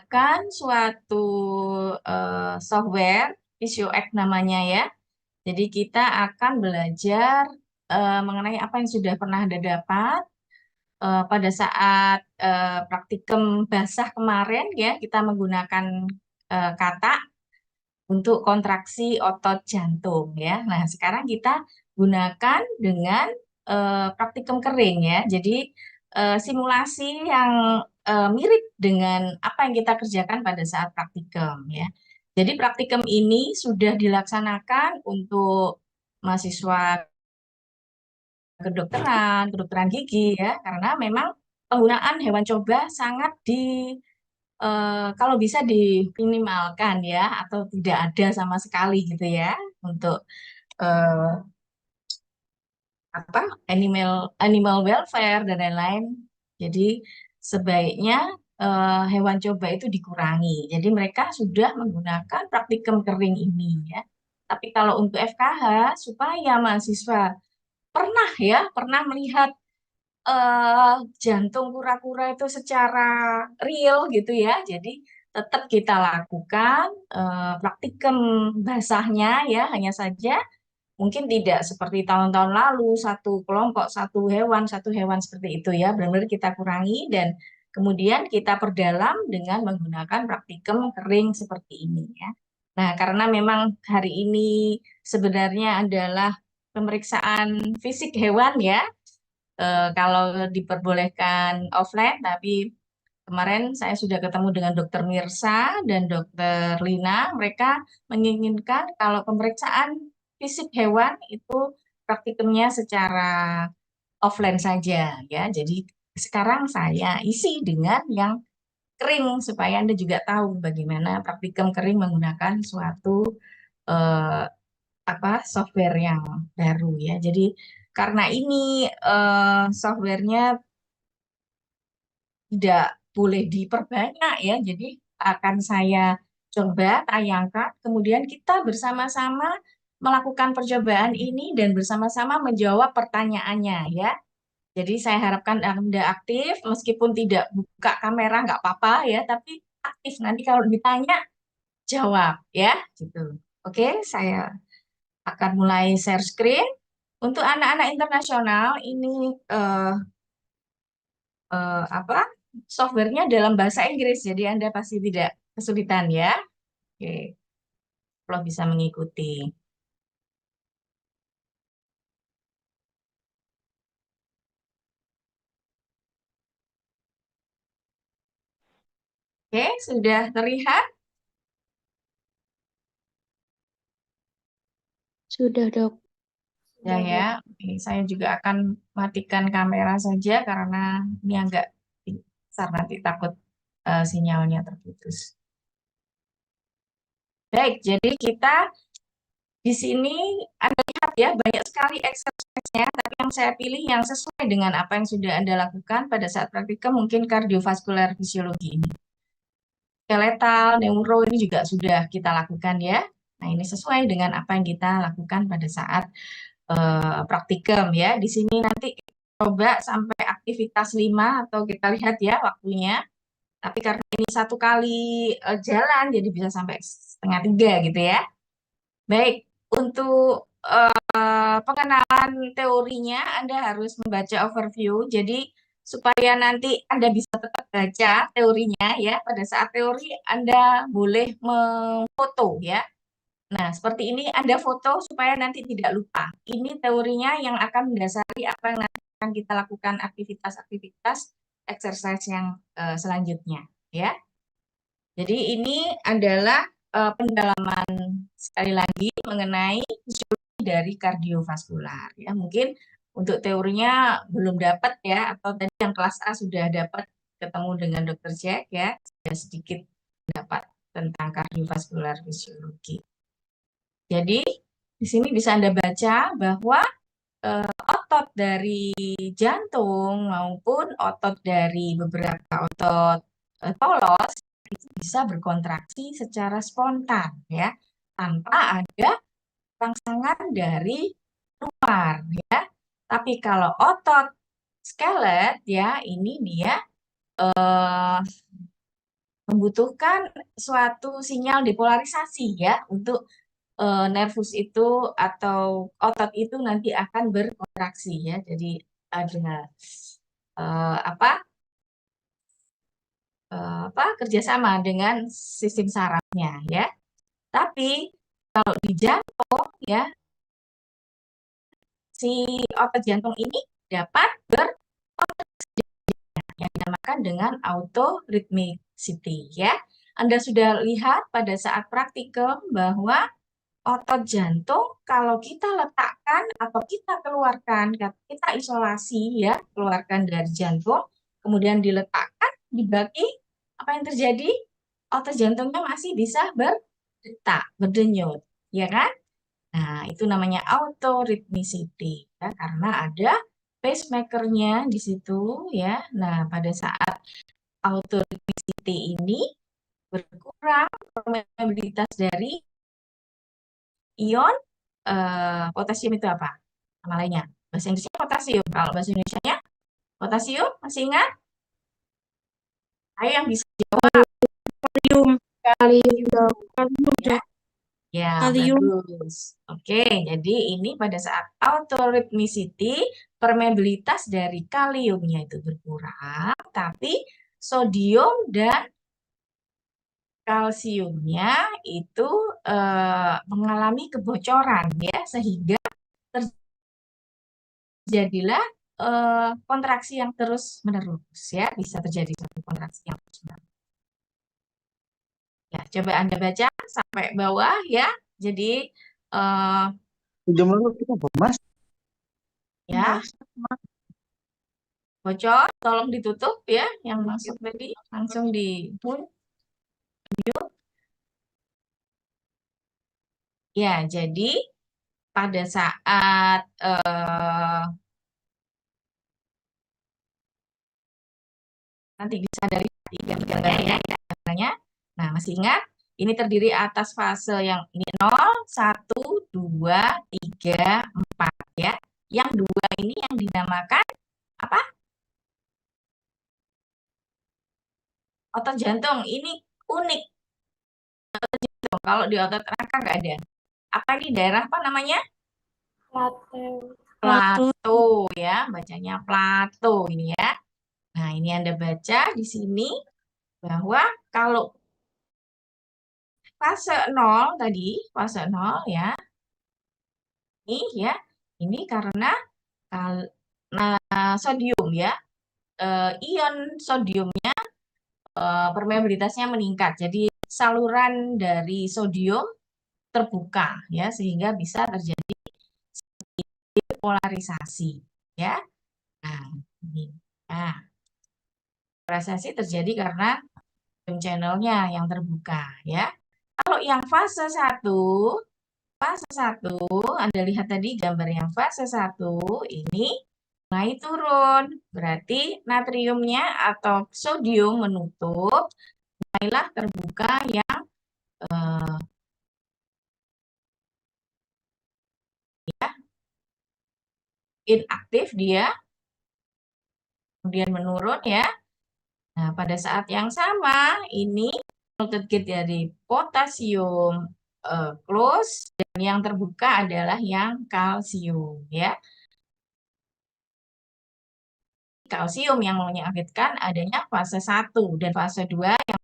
menggunakan suatu software VisioX namanya ya. Jadi kita akan belajar mengenai apa yang sudah pernah Anda dapat pada saat praktikum basah kemarin ya, kita menggunakan kata untuk kontraksi otot jantung ya. Nah, sekarang kita gunakan dengan praktikum kering ya. Jadi simulasi yang mirip dengan apa yang kita kerjakan pada saat praktikum ya. Jadi praktikum ini sudah dilaksanakan untuk mahasiswa kedokteran gigi ya, karena memang penggunaan hewan coba sangat kalau bisa diminimalkan ya, atau tidak ada sama sekali gitu ya, untuk eh, apa animal animal welfare dan lain-lain. Jadi sebaiknya hewan coba itu dikurangi. Jadi mereka sudah menggunakan praktikum kering ini ya. Tapi kalau untuk FKH supaya mahasiswa pernah melihat jantung kura-kura itu secara real gitu ya. Jadi tetap kita lakukan praktikum basahnya ya, hanya saja mungkin tidak seperti tahun-tahun lalu satu kelompok satu hewan seperti itu ya. Benar-benar kita kurangi dan kemudian kita perdalam dengan menggunakan praktikum kering seperti ini ya. Nah, karena memang hari ini sebenarnya adalah pemeriksaan fisik hewan ya, kalau diperbolehkan offline, tapi kemarin saya sudah ketemu dengan Dokter Mirsa dan Dokter Lina. Mereka menginginkan kalau pemeriksaan fisik hewan itu praktikumnya secara offline saja ya. Jadi sekarang saya isi dengan yang kering supaya Anda juga tahu bagaimana praktikum kering menggunakan suatu eh, software yang baru ya. Jadi karena ini softwarenya tidak boleh diperbanyak ya. Jadi akan saya coba tayangkan, kemudian kita bersama-sama melakukan percobaan ini dan bersama-sama menjawab pertanyaannya ya. Jadi saya harapkan Anda aktif, meskipun tidak buka kamera nggak apa-apa ya, tapi aktif. Nanti kalau ditanya, jawab ya, gitu. Oke, saya akan mulai share screen. Untuk anak-anak internasional, ini apa softwarenya dalam bahasa Inggris, jadi Anda pasti tidak kesulitan ya. Oke, kalau bisa mengikuti. Oke, sudah terlihat? Sudah, Dok. Ya ya. Oke, saya juga akan matikan kamera saja karena ini agak besar, nanti takut sinyalnya terputus. Baik, jadi kita di sini Anda lihat ya, banyak sekali exercise-nya, tapi yang saya pilih yang sesuai dengan apa yang sudah Anda lakukan pada saat praktikum, mungkin kardiovaskular fisiologi ini. Skeletal, neuro ini juga sudah kita lakukan ya. Nah, ini sesuai dengan apa yang kita lakukan pada saat praktikum ya. Di sini nanti coba sampai aktivitas 5 atau kita lihat ya waktunya. Tapi karena ini satu kali jalan, jadi bisa sampai setengah 3 gitu ya. Baik, untuk pengenalan teorinya Anda harus membaca overview. Jadi supaya nanti Anda bisa tetap baca teorinya ya. Pada saat teori Anda boleh memfoto ya. Nah, seperti ini Anda foto supaya nanti tidak lupa. Ini teorinya yang akan mendasari apa yang nanti akan kita lakukan aktivitas-aktivitas exercise yang selanjutnya ya. Jadi ini adalah pendalaman sekali lagi mengenai fisiologi dari kardiovaskular ya. Mungkin untuk teorinya belum dapat ya, atau tadi yang kelas A sudah dapat ketemu dengan dokter Jack ya, sudah sedikit dapat tentang kardiovaskular fisiologi. Jadi di sini bisa Anda baca bahwa otot dari jantung maupun otot dari beberapa otot polos itu bisa berkontraksi secara spontan ya, tanpa ada rangsangan dari luar ya. Tapi kalau otot skelet ya, ini dia eh, membutuhkan suatu sinyal depolarisasi ya untuk nervus itu atau otot itu nanti akan berkontraksi ya. Jadi ada apa kerjasama dengan sistem sarafnya ya. Tapi kalau di jantung ya, si otot jantung ini dapat yang dinamakan dengan autorhythmicity ya. Anda sudah lihat pada saat praktikum bahwa otot jantung kalau kita letakkan atau kita keluarkan, kita isolasi ya, keluarkan dari jantung, kemudian diletakkan, dibagi, apa yang terjadi? Otot jantungnya masih bisa berdetak, berdenyut, ya kan? Nah, itu namanya autorhythmicity ya, karena ada pacemaker-nya di situ ya. Nah, pada saat autorhythmicity ini berkurang permeabilitas dari ion potasium itu apa? Nama lainnya. Bahasa Inggrisnya potasium. Kalau bahasa Indonesianya potasium, masih ingat? Ayo yang bisa jawab. Kalium. Kalium. Ya. Ya, Kalium. bagus. Oke, jadi ini pada saat autorhythmicity, permeabilitas dari kaliumnya itu berkurang, tapi sodium dan kalsiumnya itu mengalami kebocoran ya, sehingga terjadilah kontraksi yang terus-menerus ya, bisa terjadi satu kontraksi yang terus-menerus. Ya, coba Anda baca sampai bawah ya. Jadi Jam lalu kita bahas ya, bocor, tolong ditutup ya, yang masuk tadi langsung di mute. Ya, jadi pada saat nanti bisa dari gambarnya ya, gambarnya. Nah, masih ingat? Ini terdiri atas fase yang ini 0, 1, 2, 3, 4 ya. Yang dua ini yang dinamakan apa? Otot jantung. Ini unik. Otot jantung. Kalau di otot rangka nggak ada. Apa ini daerah apa namanya? Plato ya, bacanya plato ini ya. Nah, ini Anda baca di sini bahwa kalau fase 0 tadi, fase 0 ya, ini ya, ini karena sodium ya, ion sodiumnya permeabilitasnya meningkat. Jadi saluran dari sodium terbuka ya, sehingga bisa terjadi polarisasi ya. Nah, ini. Nah, polarisasi terjadi karena channelnya yang terbuka ya. Kalau yang fase 1 Anda lihat tadi gambar yang fase 1 ini mulai turun. Berarti natriumnya atau sodium menutup, mulailah terbuka yang ya, inaktif dia, kemudian menurun ya. Nah, pada saat yang sama ini melted gate dari potasium close dan yang terbuka adalah yang kalsium ya. Kalsium yang mengakibatkan adanya fase 1 dan fase 2 yang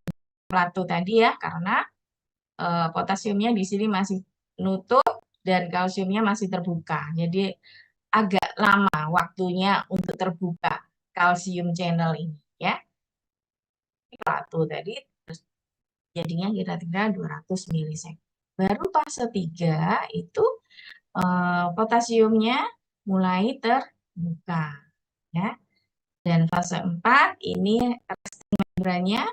plato tadi ya, karena potasiumnya di sini masih nutup dan kalsiumnya masih terbuka. Jadi agak lama waktunya untuk terbuka kalsium channel ini ya. Plato tadi terus jadinya kira-kira 200 milisecond. Baru fase 3 itu potasiumnya mulai terbuka ya. Dan fase 4 ini resting membrannya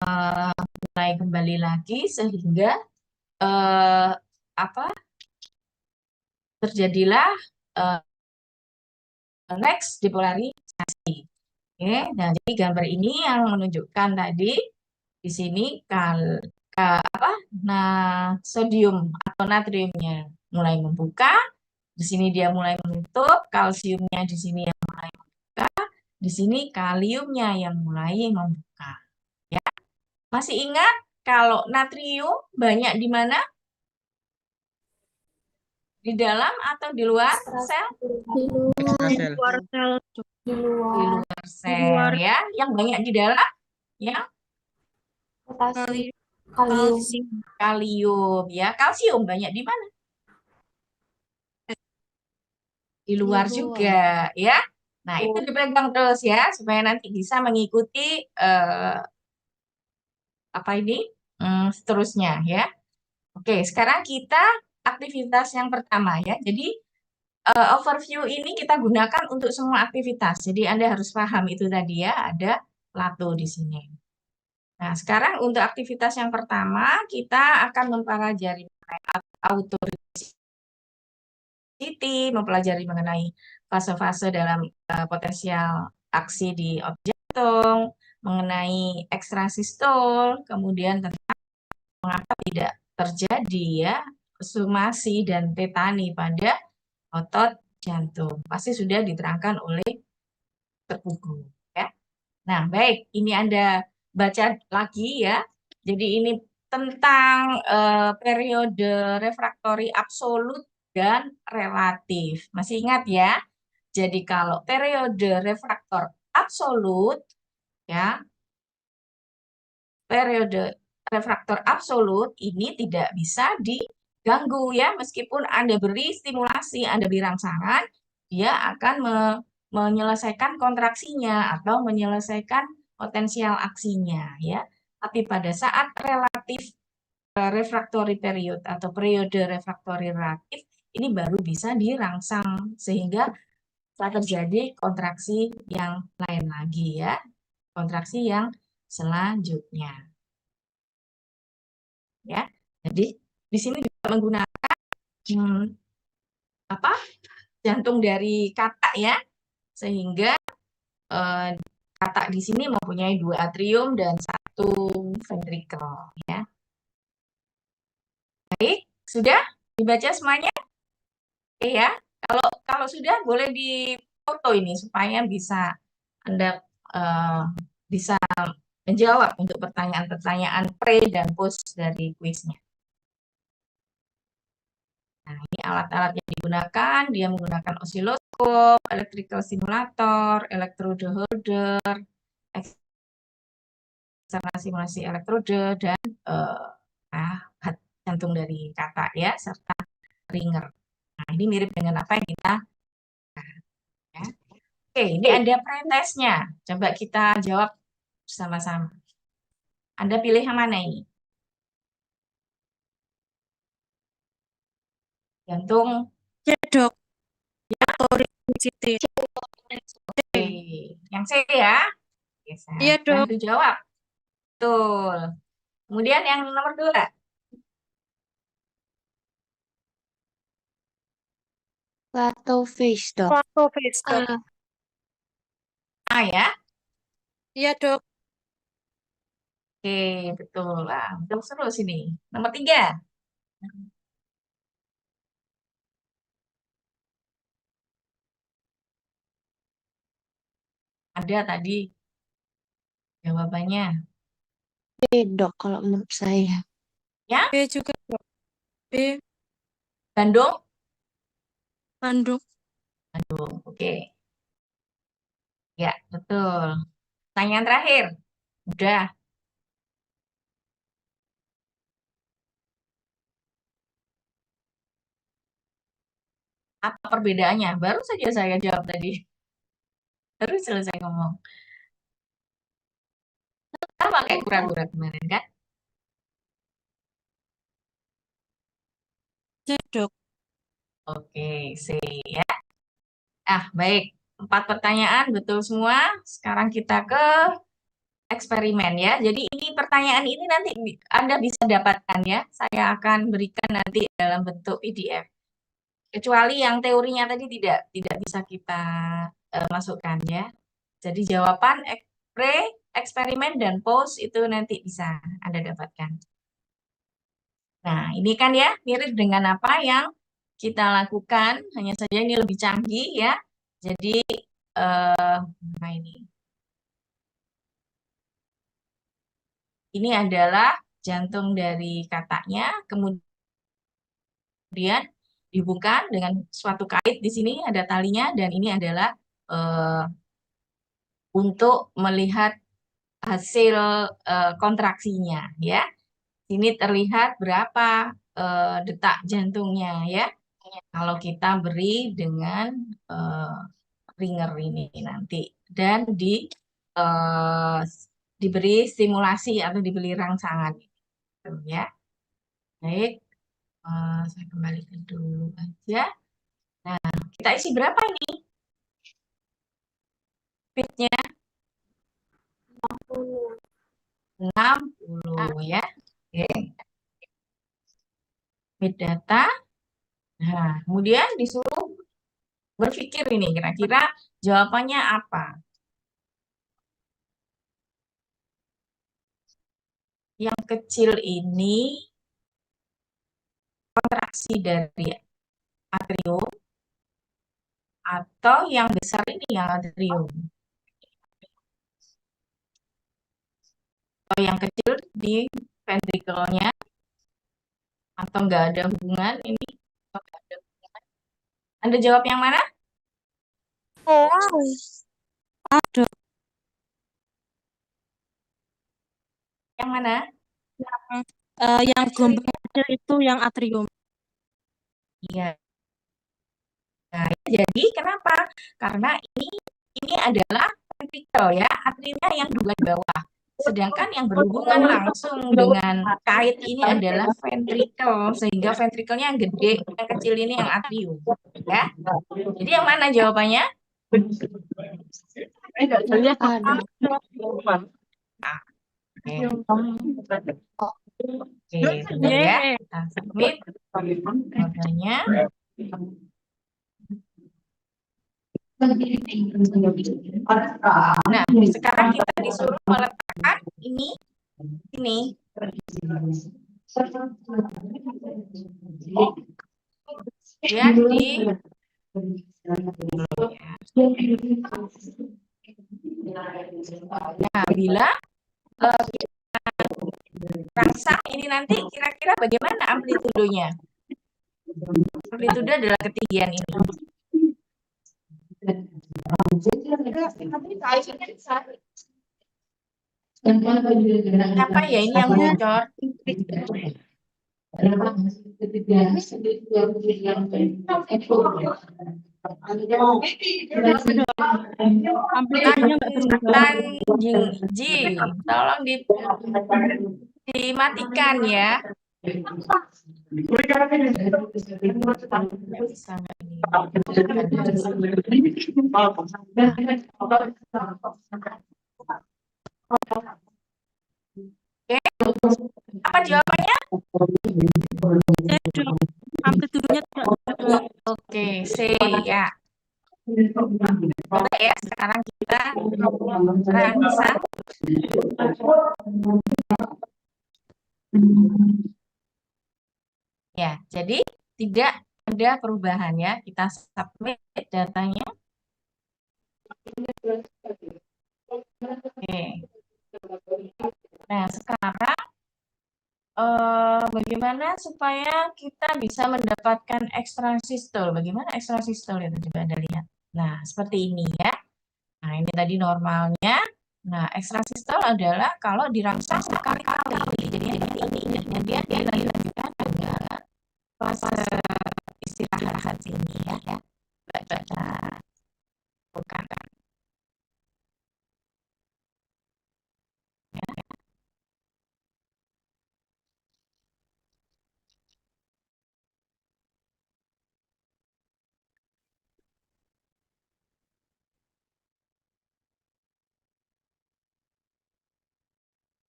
mulai kembali lagi sehingga terjadilah next depolarisasi. Oke, nah jadi gambar ini yang menunjukkan tadi di sini sodium atau natriumnya mulai membuka, di sini dia mulai menutup, kalsiumnya di sini yang mulai membuka, di sini kaliumnya yang mulai membuka. Ya, Masih ingat kalau natrium banyak di mana? Di dalam atau di luar sel? Ekstra sel. Luar sel. Di luar sel ya. Yang banyak di dalam ya Kali- Kalsium. kalium ya. Kalsium banyak di mana? Di luar juga ya. Nah, itu dipegang terus ya supaya nanti bisa mengikuti apa ini seterusnya ya. Oke, sekarang kita aktivitas yang pertama ya. Jadi overview ini kita gunakan untuk semua aktivitas. Jadi Anda harus paham itu tadi ya, ada Plato di sini. Nah, sekarang untuk aktivitas yang pertama kita akan mempelajari autority, mempelajari mengenai fase-fase dalam potensial aksi di objek jantung, mengenai ekstrasistol, kemudian tentang mengapa tidak terjadi ya sumasi dan tetani pada otot jantung. Pasti sudah diterangkan oleh terbuku ya. Nah, baik, ini Anda baca lagi ya. Jadi ini tentang periode refraktori absolut dan relatif. Masih ingat ya? Jadi kalau periode refraktor absolut ya, periode refraktor absolut ini tidak bisa diganggu ya, meskipun Anda beri stimulasi, Anda beri rangsangan, dia akan menyelesaikan kontraksinya atau menyelesaikan potensial aksinya ya. Tapi pada saat relatif refraktori period atau periode refraktori relatif ini baru bisa dirangsang sehingga terjadi kontraksi yang lain lagi ya. Kontraksi yang selanjutnya. Ya. Jadi di sini juga menggunakan apa? Jantung dari katak ya. Sehingga katak di sini mempunyai 2 atrium dan 1 ventricle ya. Baik, sudah dibaca semuanya? Oke ya. Kalau sudah boleh difoto ini supaya bisa Anda bisa menjawab untuk pertanyaan-pertanyaan pre dan post dari kuisnya. Nah, ini alat-alat yang digunakan, dia menggunakan osiloskop, electrical simulator, electrode holder, eksternal simulasi elektrode, dan jantung dari katak ya, serta ringer. Nah, ini mirip dengan apa yang kita ya. Oke, ini ada pretestnya. Coba kita jawab bersama-sama. Anda pilih yang mana ini? Jantung. Ya dok. Autority. Oke, yang C ya. Oke, saya Iya dok. bantu jawab. Betul. Kemudian yang nomor 2. Plateaufish, dok. Plateaufish, dok. A ya. Iya dok. Oke, betul. Lah, betul seru sini. Nomor 3. Ada tadi jawabannya. B, dok, kalau menurut saya. Ya, B juga dok. B. Bandung. Bandung. Oke. Ya, betul. Pertanyaan terakhir. Udah. Apa perbedaannya? Baru saja saya jawab tadi. Baru selesai ngomong. Sama kayak kura-kura kemarin kan? Ya dok. Oke, C ya. Baik. 4 pertanyaan betul semua. Sekarang kita ke eksperimen ya. Jadi ini pertanyaan ini nanti Anda bisa dapatkan ya. Saya akan berikan nanti dalam bentuk PDF. Kecuali yang teorinya tadi tidak bisa kita masukkan ya. Jadi jawaban pre, eksperimen dan post itu nanti bisa Anda dapatkan. Nah, ini kan ya mirip dengan apa yang kita lakukan, hanya saja ini lebih canggih ya. Jadi nah ini. ini adalah jantung dari katanya, kemudian dihubungkan dengan suatu kait di sini ada talinya dan ini adalah untuk melihat hasil kontraksinya ya. Ini terlihat berapa detak jantungnya ya. Kalau kita beri dengan ringer ini nanti dan eh, diberi stimulasi atau diberi rangsangan gitu ya. Baik, saya kembalikan dulu aja. Nah, kita isi berapa ini? Fitnya 60 ya. Oke. Fit data. Nah, kemudian disuruh berpikir ini kira-kira jawabannya apa? Yang kecil ini kontraksi dari atrium atau yang besar ini yang atrium? Atau yang kecil di ventrikelnya atau nggak ada hubungan ini? Atau nggak ada hubungan? Anda jawab yang mana? Oh, aduh, Yang mana? yang gelombang kecil itu yang atrium. Iya. Nah, jadi kenapa? Karena ini adalah ventrikel ya, atriumnya yang dua di bawah. Sedangkan yang berhubungan langsung dengan kait ini adalah ventrikel, sehingga ventrikelnya yang gede, yang kecil ini yang atrium. Ya. Jadi yang mana jawabannya? Aduh. Oke, tunggu ya. Kita submit modelnya. Nah, sekarang kita disuruh meletakkan ini. Ya, nah, bila rangsang ini nanti kira-kira bagaimana amplitudenya? Amplitude adalah ketinggian ini. Apa ya ini yang bocor? Tanjing Ji, tolong dimatikan ya. Oke, apa jawabannya? Amplitudenya tidak. Oke, C ya. Boleh ya, sekarang kita rangsang. Ya, jadi tidak ada perubahan ya. Kita submit datanya. Oke. Nah, sekarang bagaimana supaya kita bisa mendapatkan ekstrasistul? Bagaimana ekstrasistul itu juga Anda lihat. Nah, seperti ini ya. Nah, ini tadi normalnya. Nah, ekstrasistul adalah kalau dirangsang sekali-kali. Jadi ini kemudian dilanjutkan dengan fase istirahat ini ya. Baca bukan.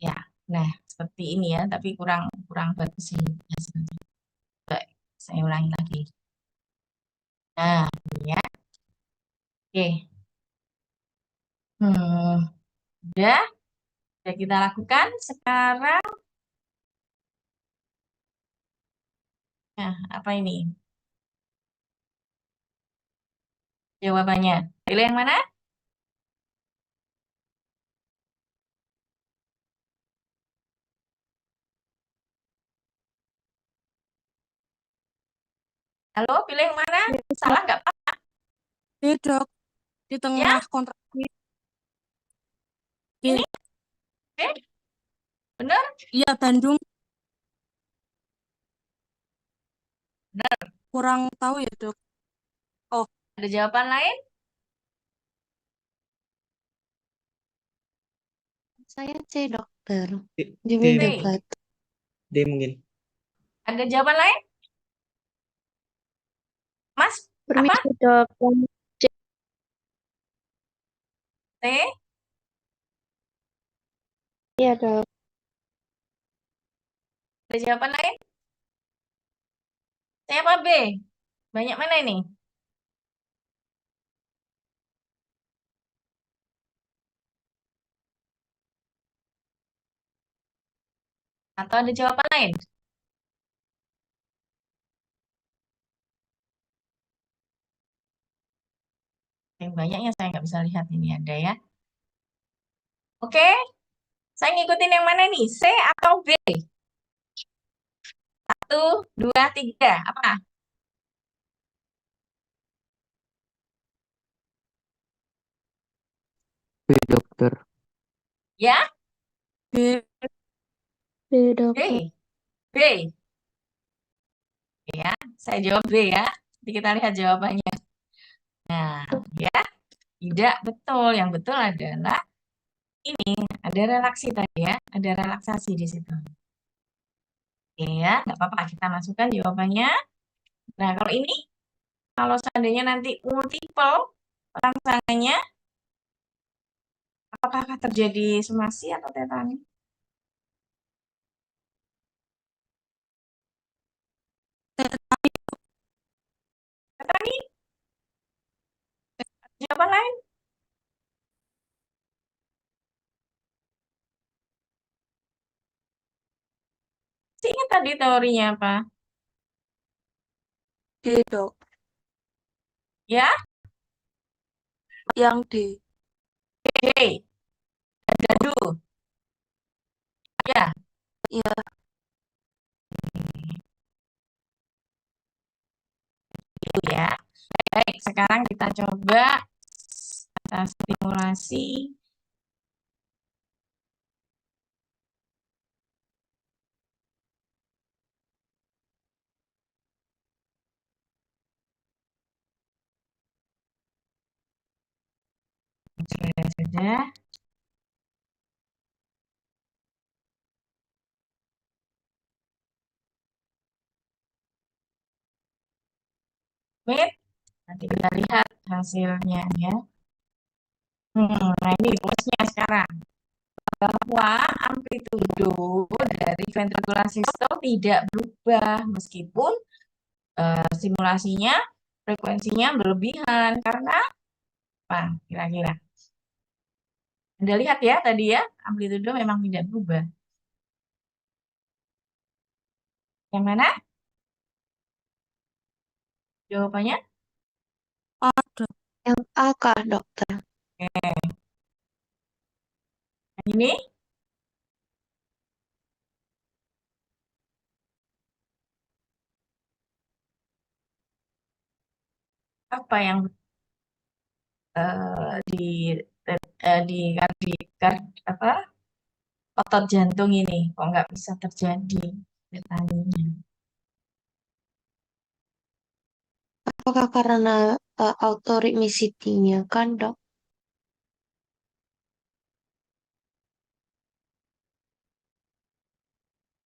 Ya, nah seperti ini ya, tapi kurang bagus ini hasilnya. Baik, saya ulangi lagi. Nah, ini ya. Oke. Udah kita lakukan sekarang. Nah, apa ini? Jawabannya. Pilih yang mana? Halo, pilih yang mana? Salah nggak, Pak? Dok, di Ya, tengah kontraksi. ini, oke, benar? Iya, Bandung. Benar. Kurang tahu ya, Dok. Oh, Ada jawaban lain? Saya C, dokter. D, Jimmy D, udah C. Plato. D mungkin. Ada jawaban lain? Mas, apa? Permisi, dok. C? Iya, dok. Ada jawaban lain? C apa B? Banyak mana ini? Atau ada jawaban lain? Yang banyaknya saya nggak bisa lihat ini ada ya. Oke, saya ngikutin yang mana nih? C atau B? Satu, dua, tiga. Apa? B, dokter. Ya, B. B, dokter. B. B. Ya, saya jawab B ya. Nanti kita lihat jawabannya. Nah, ya, tidak betul. Yang betul adalah ini. Ada relaksi tadi ya. Ada relaksasi di situ. Oke ya, nggak apa-apa. Kita masukkan jawabannya. Nah, kalau ini, kalau seandainya nanti multiple rangsangannya, apakah terjadi somasi atau tetani? Tetani, jawaban lain? Masih ingat tadi teorinya apa? D, dok. Ya, Yang D. D. Gaduh. Ya, Iya. itu ya. Baik, sekarang kita coba stimulasi. Sudah. Wait, nanti kita lihat hasilnya ya. Nah ini rumusnya sekarang. Bahwa amplitudo dari ventricular systole tidak berubah meskipun stimulasinya, frekuensinya berlebihan. Karena apa kira-kira? Anda lihat ya tadi ya, amplitudo memang tidak berubah. Yang mana? Jawabannya? A, Dok. Yang A kah, dokter? Oke. Yang ini apa yang di apa otot jantung ini kok nggak bisa terjadi bertaninya? Apakah karena autorimicity-nya kan, dok?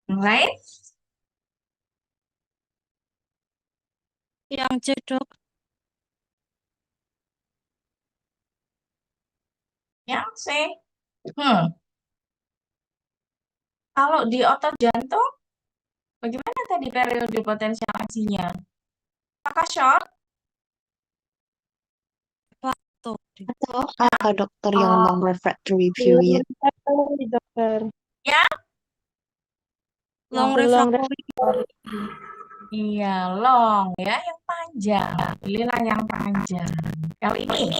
Yang lain? Yang C, Dok. Yang C. Kalau di otot jantung, bagaimana tadi periode potensial aksinya? Apakah short? Plato. Atau A kah, dokter, yang long refractory period? Dokter. Ya, Long Long refractory. iya long ya, yang panjang. Pilihlah yang panjang. Kali ini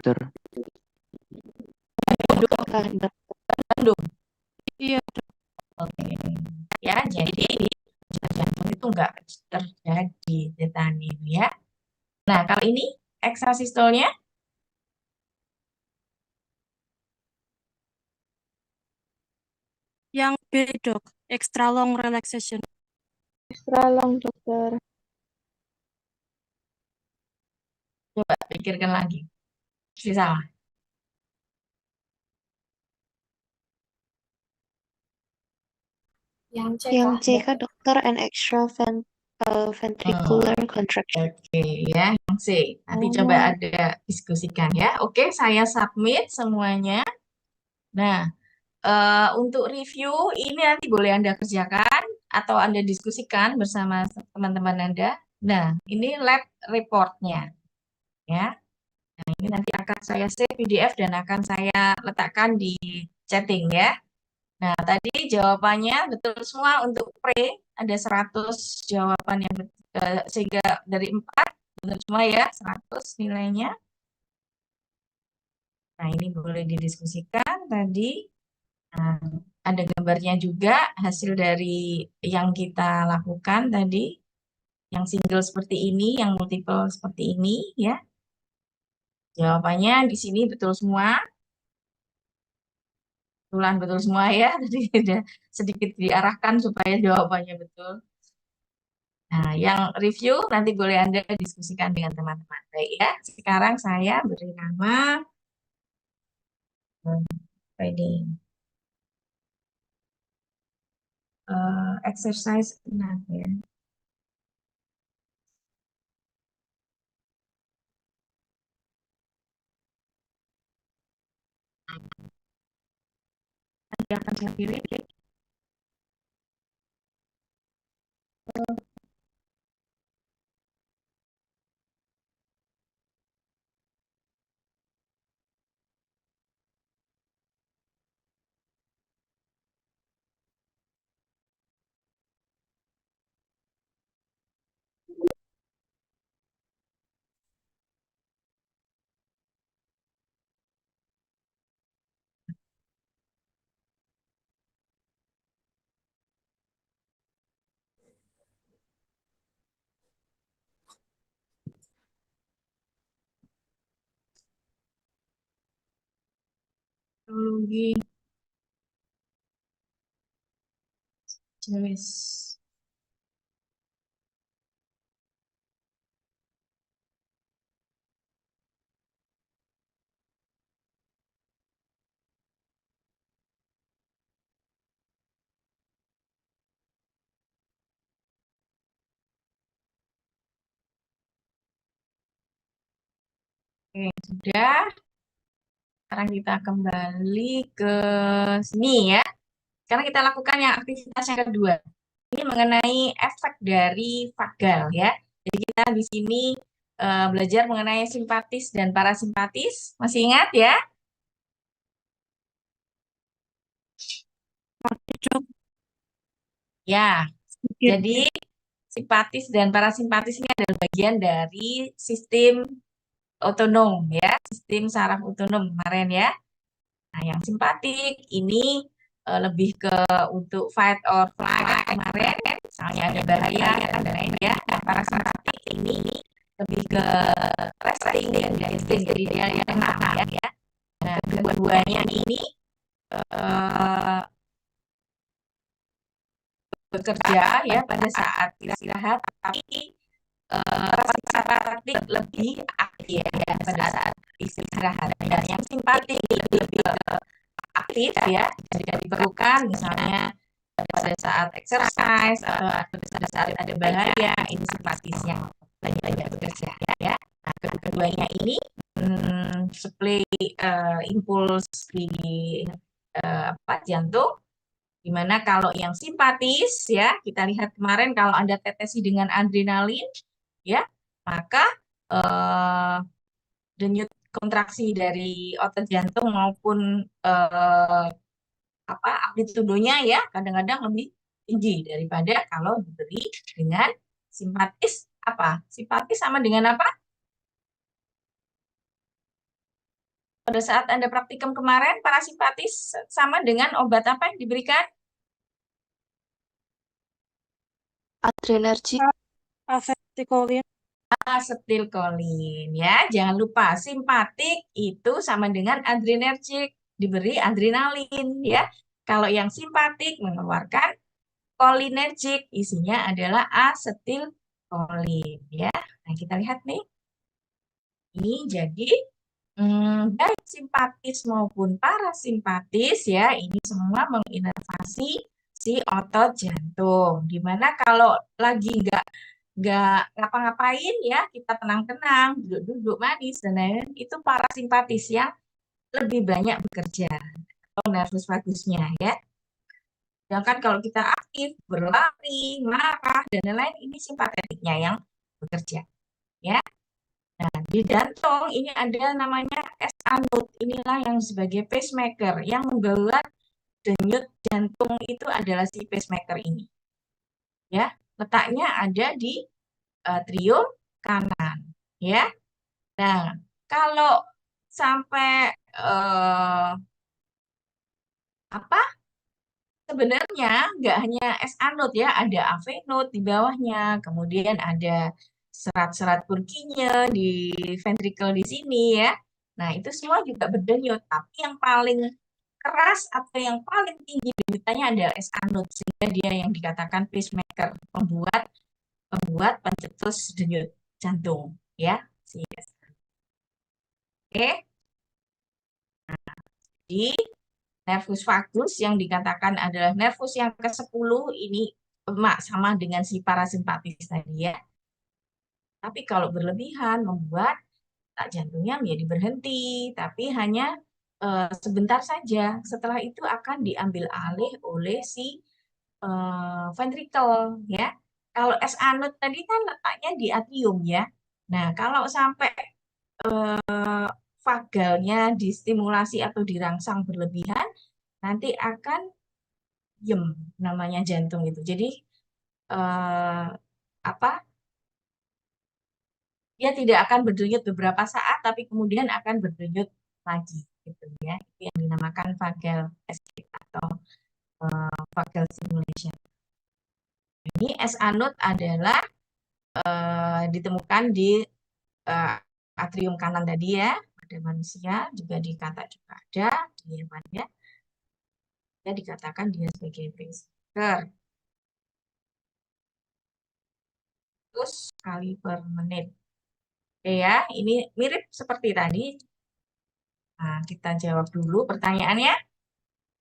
dokter. Apakah dokter? Bandung. Iya, Oke. Ya, jadi di jantung itu enggak terjadi tetani ya. Nah, kalau ini ekstrasistolnya yang B dok, extra long relaxation. Extra long dokter. coba pikirkan lagi. Masih salah. Yang C kah dokter and extra ventricular contraction. Oke ya, yang C. Nanti coba Oh. ada diskusikan ya. Oke, saya submit semuanya. Nah, untuk review ini nanti boleh Anda kerjakan atau Anda diskusikan bersama teman-teman Anda. Nah, ini lab reportnya ya. Nah, ini nanti akan saya save PDF dan akan saya letakkan di chatting ya. Nah, tadi jawabannya betul semua untuk pre, ada 100 jawaban yang sehingga dari 4 betul semua ya, 100 nilainya. Nah, ini boleh didiskusikan tadi. Nah, ada gambarnya juga hasil dari yang kita lakukan tadi, yang single seperti ini, yang multiple seperti ini ya. Jawabannya di sini betul semua. Kebetulan betul semua ya. Tadi ada sedikit diarahkan supaya jawabannya betul. Nah, yang review nanti boleh Anda diskusikan dengan teman-teman. Baik ya, sekarang saya beri nama apa ini? Exercise 6 ya. Nanti akan saya pilih. Teknologi jenis. Oke, sudah. Sekarang kita kembali ke sini ya. Sekarang kita lakukan yang aktivitas yang kedua. Ini mengenai efek dari vagal ya. Jadi kita di sini belajar mengenai simpatis dan parasimpatis. Masih ingat ya? Oke dok. Ya. Sedikit. Jadi simpatis dan parasimpatis ini adalah bagian dari sistem otonom ya, sistem saraf otonom kemarin ya. Nah, yang simpatik ini lebih ke untuk fight or flight kemarin, misalnya ada bahaya dan lain ya. Nah, parasimpatik ini lebih ke resting dan digesting, jadi dia yang tenang ya. Nah, kedua-duanya ini bekerja ya pada saat istirahat, tapi parasimpatik lebih aktif ya pada saat istirahat. Dan yang simpatik lebih aktif ya, jadi diperlukan misalnya pada saat exercise atau pada saat ada bahaya, ini simpatis yang banyak bekerja ya. Nah, keduanya ini supply impuls di jantung. Dimana kalau yang simpatis ya, kita lihat kemarin kalau Anda tetesi dengan adrenalin ya, maka denyut kontraksi dari otot jantung maupun amplitudonya ya kadang-kadang lebih tinggi daripada kalau diberi dengan simpatis. Apa? Simpatis sama dengan apa? Pada saat Anda praktikum kemarin, parasimpatis sama dengan obat apa yang diberikan? Adrenergic. Asetilkolin. Asetilkolin ya. Jangan lupa simpatik itu sama dengan adrenergik, diberi adrenalin ya. Kalau yang simpatik mengeluarkan kolinergik, isinya adalah asetilkolin ya. Nah, kita lihat nih. Ini jadi baik simpatis maupun parasimpatis ya, ini semua menginervasi si otot jantung. Dimana kalau lagi nggak ngapa-ngapain ya, kita tenang-tenang, duduk-duduk manis dan lain-lain, itu parasimpatis yang lebih banyak bekerja atau nervus vagusnya ya. Sedangkan kalau kita aktif, berlari, marah dan lain-lain, ini simpatetiknya yang bekerja ya. Nah, di jantung ini ada namanya S-anode. Inilah yang sebagai pacemaker yang membuat denyut jantung itu adalah si pacemaker ini. Ya, letaknya ada di atrium kanan, ya. Nah, kalau sampai apa? Sebenarnya nggak hanya S-anode ya, ada AV-node di bawahnya, kemudian ada serat-serat Purkinje di ventricle di sini ya. Nah, itu semua juga berdenyut, tapi yang paling keras atau yang paling tinggi denyutannya adalah S-anode, sehingga dia yang dikatakan pacemaker, membuat pencetus denyut jantung ya. Oke, di nervus vagus yang dikatakan adalah nervus yang ke-10 ini sama dengan si parasimpatis tadi ya. Tapi kalau berlebihan membuat tak jantungnya menjadi berhenti, tapi hanya sebentar saja. Setelah itu akan diambil alih oleh si ventricle ya. Kalau S-anode tadi kan letaknya di atrium ya. Nah, kalau sampai vagalnya distimulasi atau dirangsang berlebihan, nanti akan diem namanya jantung itu. Jadi eh, apa? Dia tidak akan berdenyut beberapa saat, tapi kemudian akan berdenyut lagi, gitu ya. Itu yang dinamakan vagal escape atau vagal stimulation. Ini S-anode adalah ditemukan di atrium kanan tadi ya, pada manusia juga di katak juga ada di hewan ya. Ya dikatakan dia sebagai pacemaker. Terus kali per menit. Oke ya, ini mirip seperti tadi. Nah, kita jawab dulu pertanyaannya.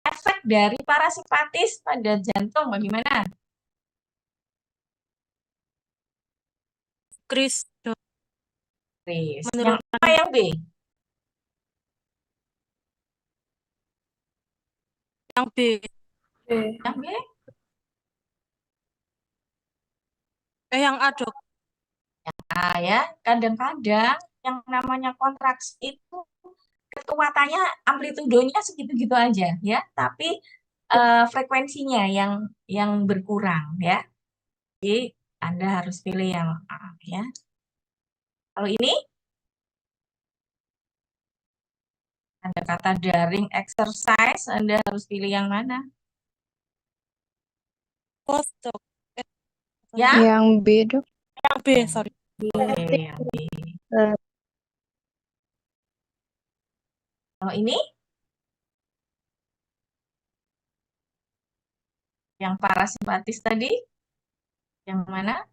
Efek dari parasimpatis pada jantung bagaimana? Kris. Chris. Yang Menurunkan. A yang B? Yang B. Yang B? Yang A, Dok. Nah ya, kadang-kadang yang namanya kontraksi itu kekuatannya amplitudonya segitu-gitu aja ya, tapi frekuensinya yang berkurang ya. Jadi Anda harus pilih yang A ya. Kalau ini ada kata daring exercise, Anda harus pilih yang mana? Both, Dok. Ya? Yang B, Dok. Yang B, sorry. Oke, yang B. Kalau ini? Yang parasimpatis tadi? Yang mana?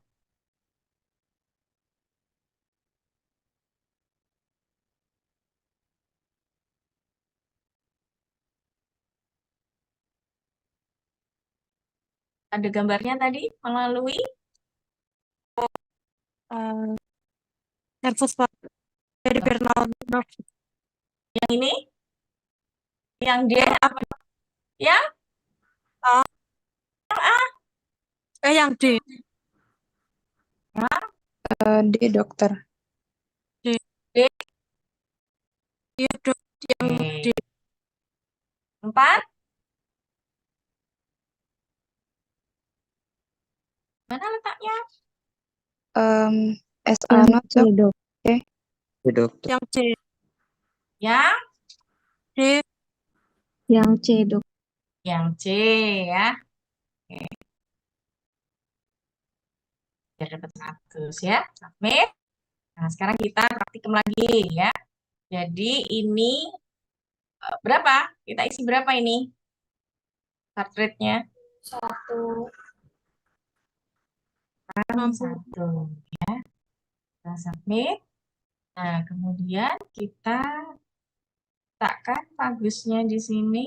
Ada gambarnya tadi melalui Nervus vagus. Peripheral nerve. yang ini? Yang D apa? Yang A. Yang D. D, Dokter. D. D? Iya, Dok. Yang D. Oke. 4? Mana letaknya? S-anode, Dok. Ya dokter. Yang C. Yang C. Yang C, dok. Yang C ya. Oke, biar dapat 100 ya. Submit. Nah, sekarang kita praktikum lagi ya. Jadi ini berapa? Kita isi berapa ini? Heart rate-nya? 1. Satu ya. Kita submit. Nah, kemudian kita letakkan fagusnya di sini.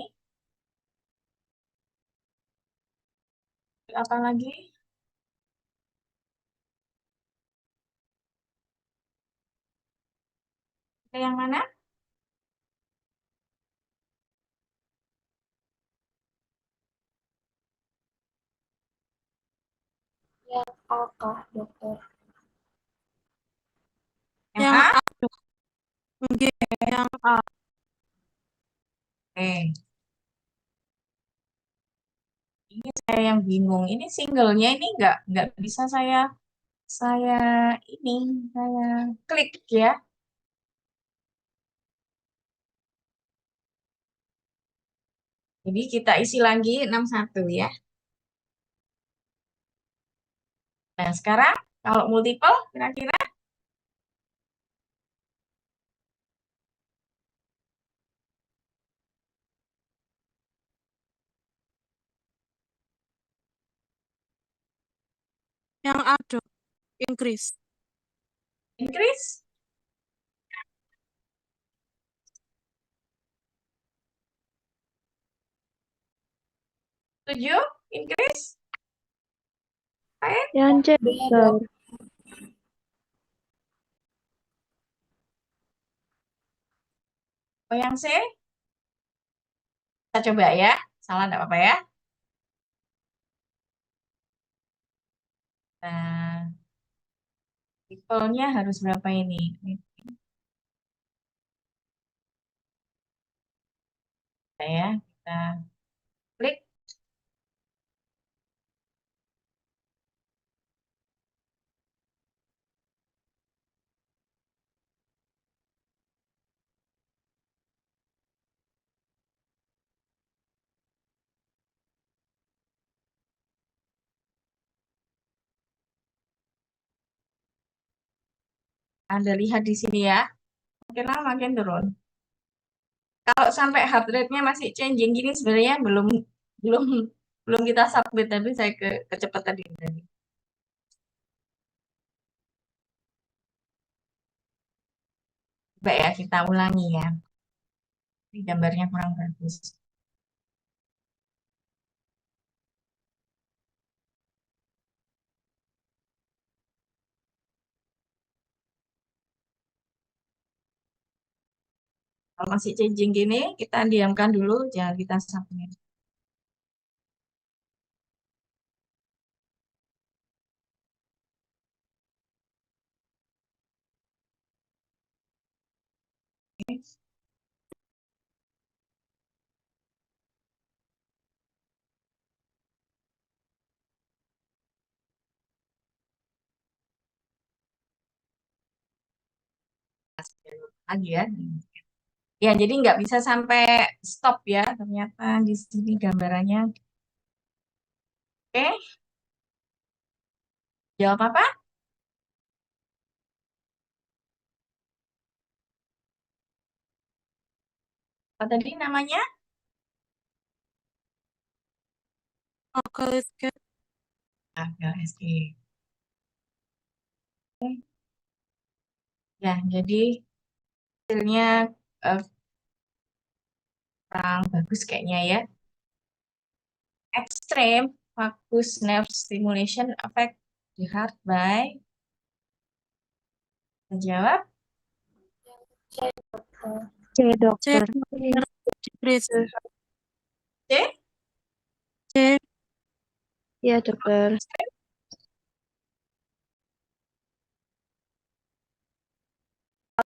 Apa lagi? Yang mana? Yang A kah, dokter? Yang Yang A? A, dok. G. Yang A. Oke. Ini saya yang bingung. Ini singlenya ini nggak bisa saya ini saya klik ya. Jadi kita isi lagi 61 ya. Nah, sekarang kalau multiple kira-kira Yang A, dok. Increase. increase. Tujuh increase. Baik. Yang C, dokter. Oh, yang C kita coba ya. Salah enggak apa-apa ya. Nah, triple-nya harus berapa ini? Kita klik. Anda lihat di sini ya. Makin lama makin turun. Kalau sampai heart rate-nya masih changing gini sebenarnya belum belum belum kita submit, tapi saya kecepatan tadi. Coba ya kita ulangi ya. Ini gambarnya kurang bagus. Kalau masih changing gini, kita diamkan dulu, jangan kita submit. Oke. Lagi ya. Ya, jadi nggak bisa sampai stop ya. Ternyata di sini gambarannya. Oke, jawab apa? Apa tadi namanya? Local scale. ALSG. Oke. Ya, jadi hasilnya kurang bagus kayaknya ya. Extreme vagus nerve stimulation affect the heart by. Jawab. C, dokter. Decrease. C. C. Iya, dokter.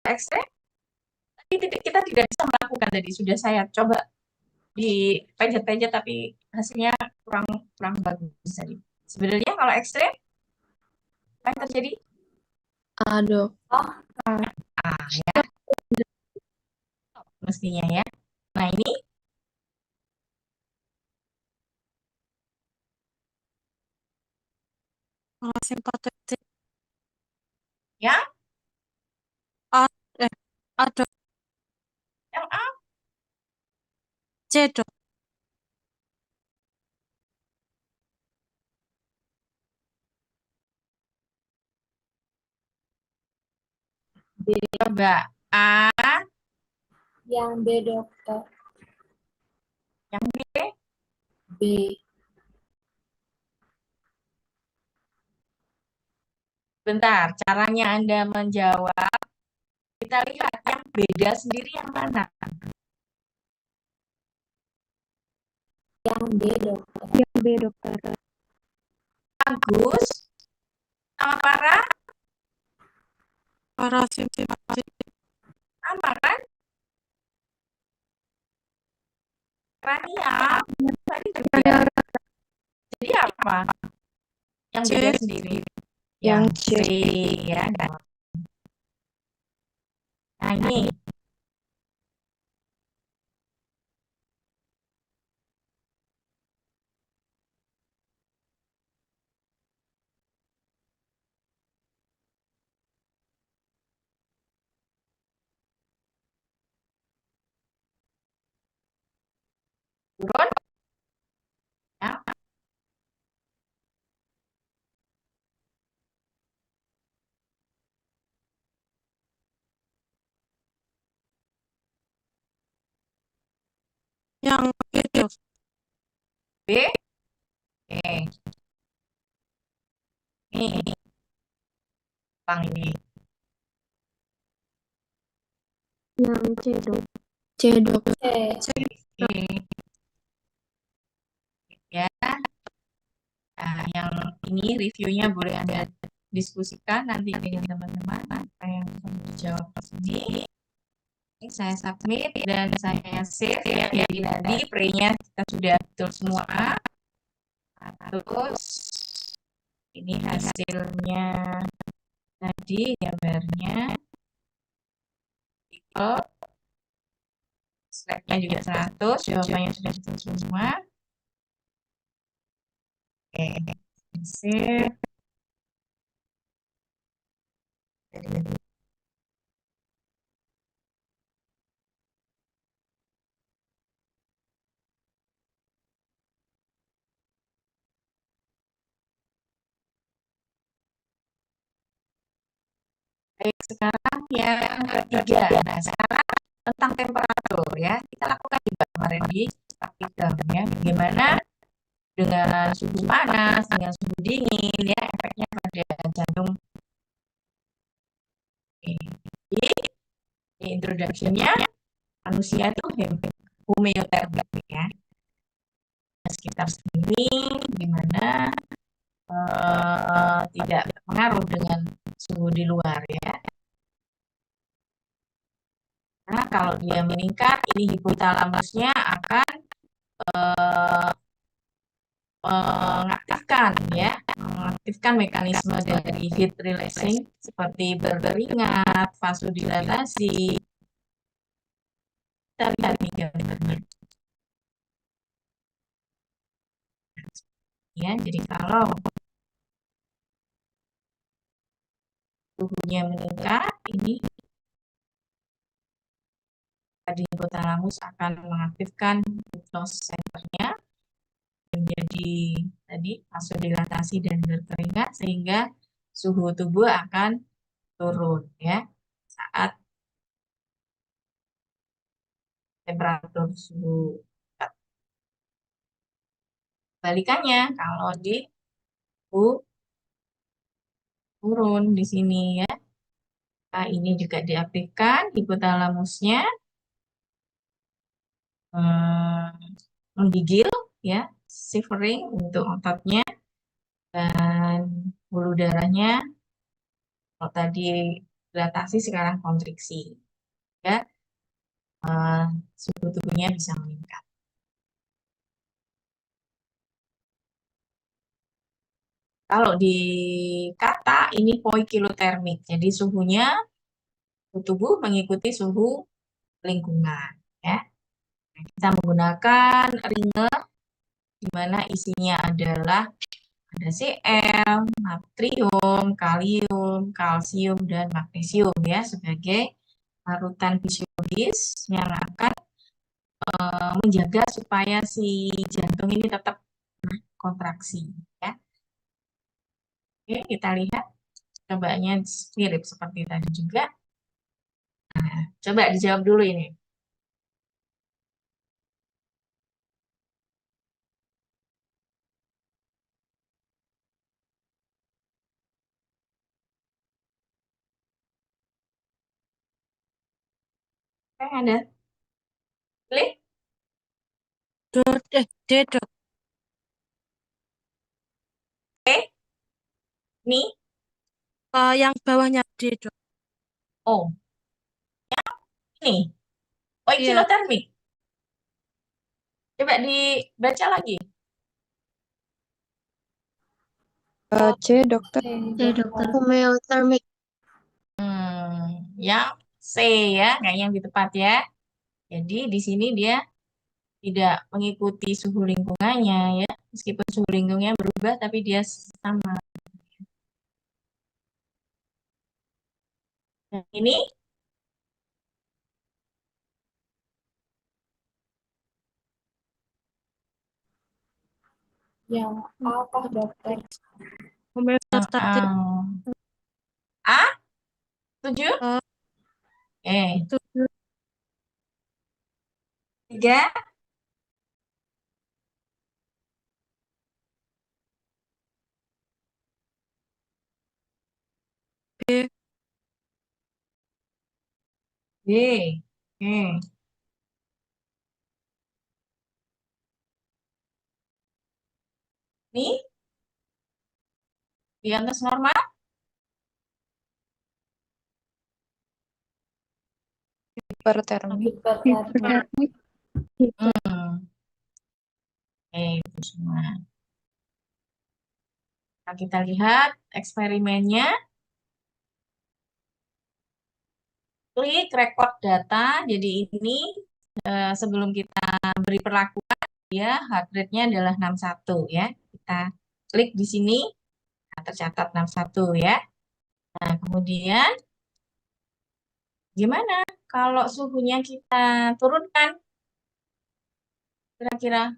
Ekstrem. Tapi kita tidak bisa melakukan tadi. Sudah saya coba di pijat-pijat tapi hasilnya kurang kurang bagus tadi. Sebenarnya kalau ekstrem apa yang terjadi? Aduh. Ah ya, mestinya ya. Nah, ini Simpatetik. yang A, ada yang A, C, Dok. coba A, Yang B, dokter. yang B, B. bentar, caranya Anda menjawab, kita lihat yang beda sendiri yang mana? Yang B, dokter. Yang B, dokter. Agus sama para Parasimpatetik. sama kan? Rania, tadi juga. Jadi apa? Yang C. beda sendiri. Yang C ya. Nah, ini turun ya. Yang B, Dok. B. Oke. Ini Bang ini. Yang C, dok. C, dok. C. Oke. Ya. Nah, yang ini reviewnya boleh Anda diskusikan nanti dengan teman-teman apa yang perlu dijawab di sini. Ini saya submit dan saya save ya. Jadi tadi pre-nya kita sudah betul semua. Terus ini hasilnya tadi gambarnya. Slide-nya juga 100, jawabannya sudah betul semua. Oke, save. Baik, sekarang yang ketiga. Nah, sekarang tentang temperatur ya. Kita lakukan juga kemarin di praktikum ya. Bagaimana dengan suhu panas, dengan suhu dingin ya, efeknya pada jantung. Jadi, di introduction-nya manusia itu homeotermik ya. Sekitar segini, gimana tidak pengaruh dengan suhu di luar ya. Nah, kalau dia meningkat, ini hipotalamusnya akan mengaktifkan mekanisme dari heat releasing seperti berkeringat, vasodilatasi. Kita lihat nih gambarnya. Ya, jadi kalau suhunya meningkat, ini tadi hipotalamus akan mengaktifkan hypnosis centernya menjadi tadi vasodilatasi dan berkeringat sehingga suhu tubuh akan turun ya saat temperatur suhu. Balikannya kalau di suhu turun di sini ya. Nah, ini juga diaktifkan hipotalamusnya menggigil ya, shivering untuk ototnya dan pembuluh darahnya kalau tadi dilatasi sekarang kontriksi ya, suhu tubuhnya bisa meningkat. Kalau di kata ini poikilotermik, jadi suhunya suhu tubuh mengikuti suhu lingkungan ya. Kita menggunakan ringer di mana isinya adalah ada Cl, natrium, kalium, kalsium, dan magnesium ya sebagai larutan fisiologis yang akan menjaga supaya si jantung ini tetap kontraksi ya. Oke, kita lihat cobanya mirip seperti tadi juga. Nah, coba dijawab dulu ini. Oke, ada klik. D, dok. Nih, Yang bawahnya D, dok. oh, ini. Oh, Iya, eksinotermik. Coba dibaca lagi. C, dokter. C, dokter. Homeothermic. Yang C ya, kayak yang di tepat ya. Jadi di sini dia tidak mengikuti suhu lingkungannya ya. Meskipun suhu lingkungannya berubah, tapi dia sama. Nah, ini Yang apa, dokter? homeostatis. A, 7, Oh, 7, 3, B, B. Oke. Ini di atas normal. Hipertermik. Hipertermik. Hmm. Itu semua. Nah, kita lihat eksperimennya. Klik record data. Jadi ini sebelum kita beri perlakuan, ya heart rate-nya adalah 61 ya. Kita klik di sini, nah, tercatat 61 ya. Nah, kemudian gimana kalau suhunya kita turunkan? Kira-kira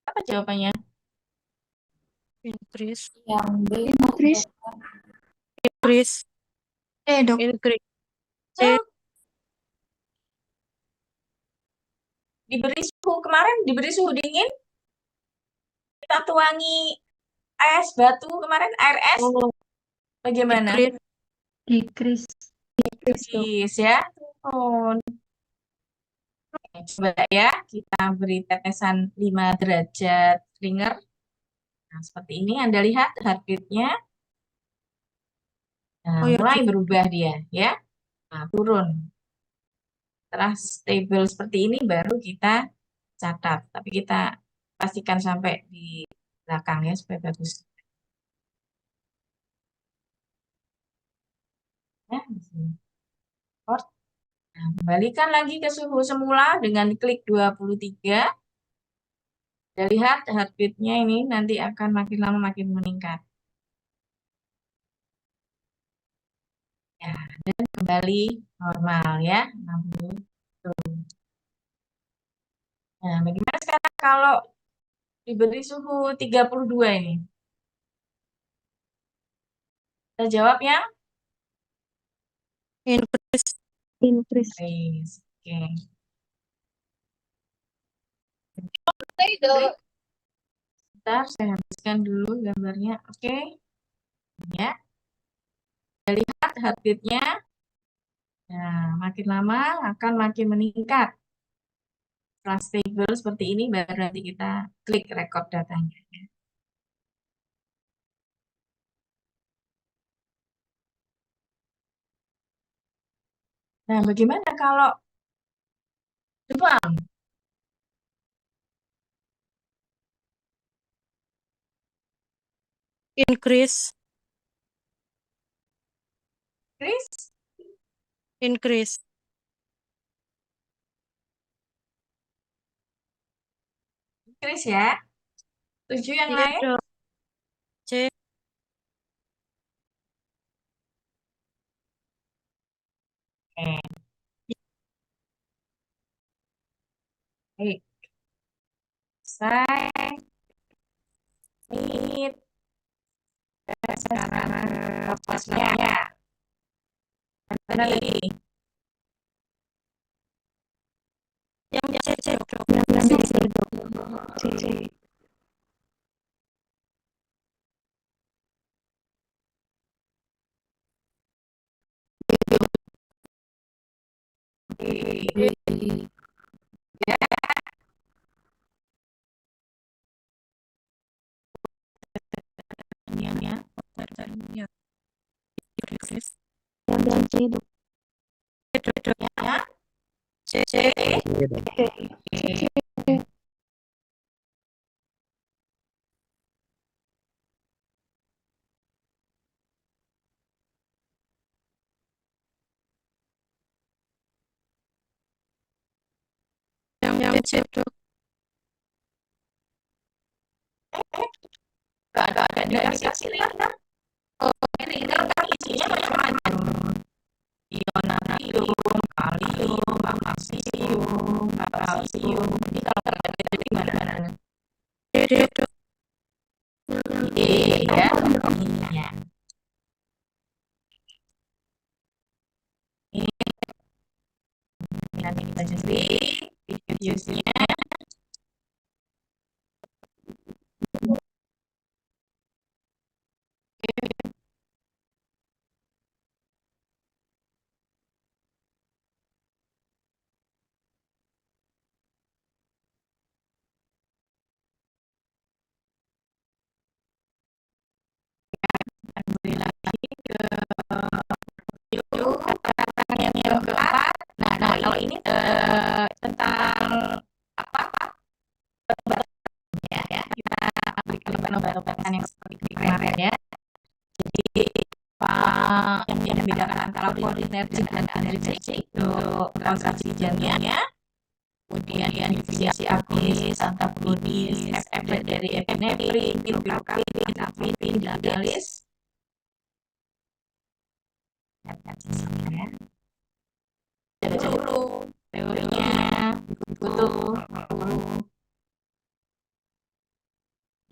apa jawabannya? increase, Yang B, Increase. dokter. increase, C, dok. increase. C, So, diberi suhu kemarin, diberi suhu dingin, kita tuangi es batu kemarin, air es, oh, bagaimana? decrease, Decrease. Decrease ya, turun. Coba ya, kita beri tetesan 5 derajat Ringer. Nah, seperti ini Anda lihat heartbeat-nya. Nah, oh ya, mulai berubah dia ya. Nah, turun. Setelah stable seperti ini baru kita catat. Tapi kita pastikan sampai di belakang ya supaya bagus. Ya, di sini. Nah, kembalikan lagi ke suhu semula dengan klik 23. Kita lihat heartbeat-nya ini nanti akan makin lama makin meningkat. Ya, dan kembali normal ya, 60. Nah, bagaimana sekarang kalau diberi suhu 32 ini? Kita jawab yang increase, Increase. Chris. Oke. Bentar, saya habiskan dulu gambarnya. Oke. Ya, lihat heartbeat-nya. Nah, makin lama akan makin meningkat. Setelah stable seperti ini, baru nanti kita klik record datanya. Nah, bagaimana kalau demam? increase, Chris, Increase. Chris ya. Tujuh yang Iya, lain? Dok. C. Oke. Baik. Saya ini sekarang ke kelasnya. Ada lagi. Yang C, C, Dok. Ya, Ya. Increase. Yang C, Dok. Dok. ya. C. C. Yang C, Dok. Gak ada dikasih lihat kan? Oh, tinggal kan isinya macam-macam. Ionarium, kalium, magnesium, kalsium. Jadi kalau nggak ada itu gimana? D, Dok. Ya, ininya. Ini nanti kita cari diffuse-nya. Kembali lagi ke kata-kata yang keempat. Nah, kalau ini tentang apa ya, kita aplikasikan obat-obatan yang seperti kemarin ya. Jadi yang membedakan antara cholinergic dan anergic itu kontraksi jamnya, kemudian diffusi agonis, antagonis, efek dari epinefrin, pilocarpin, nafrin, dilalis. Ya. Baca dulu teorinya, butuh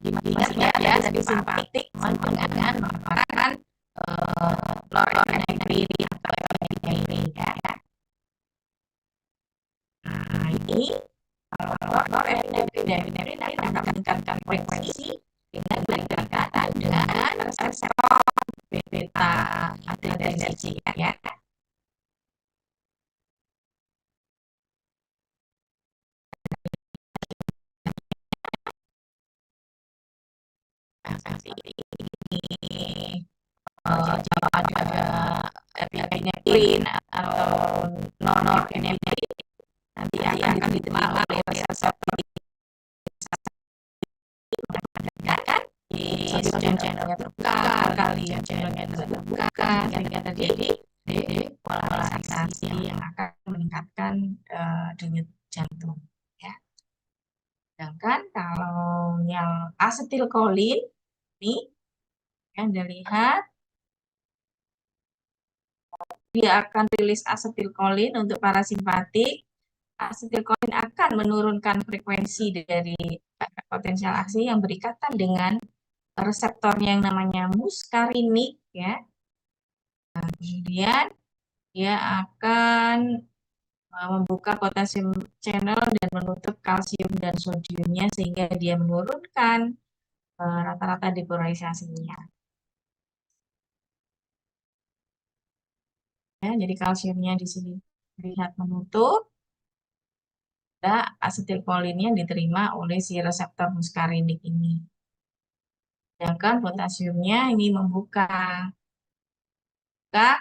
ingat ya tadi simpatik dengan memaparkan norepinefrin atau epinefrin ya. Nah ini kalau norepinefrin dan epinefrin akan meningkatkan frekuensi dengan berdekatan dengan reseptor beta adrenergic ya. Ini jika ada epinefrin atau norepinefrin nanti akan diterima oleh reseptor kan di sodium channelnya terbuka, kalium channelnya terbuka, sehingga terjadi depolarisasi yang akan meningkatkan denyut jantung. Ya. Sedangkan kalau yang asetilkolin ini yang dilihat dia akan rilis asetilkolin untuk parasimpatik. Asetilkolin akan menurunkan frekuensi dari potensial aksi yang berikatan dengan reseptor yang namanya muskarinik ya. Nah, kemudian dia akan membuka potasium channel dan menutup kalsium dan sodiumnya sehingga dia menurunkan rata-rata depolarisasinya. Ya, jadi kalsiumnya di sini terlihat menutup. Asetilkolinnya diterima oleh si reseptor muskarinik ini. Sedangkan potasiumnya ini membuka.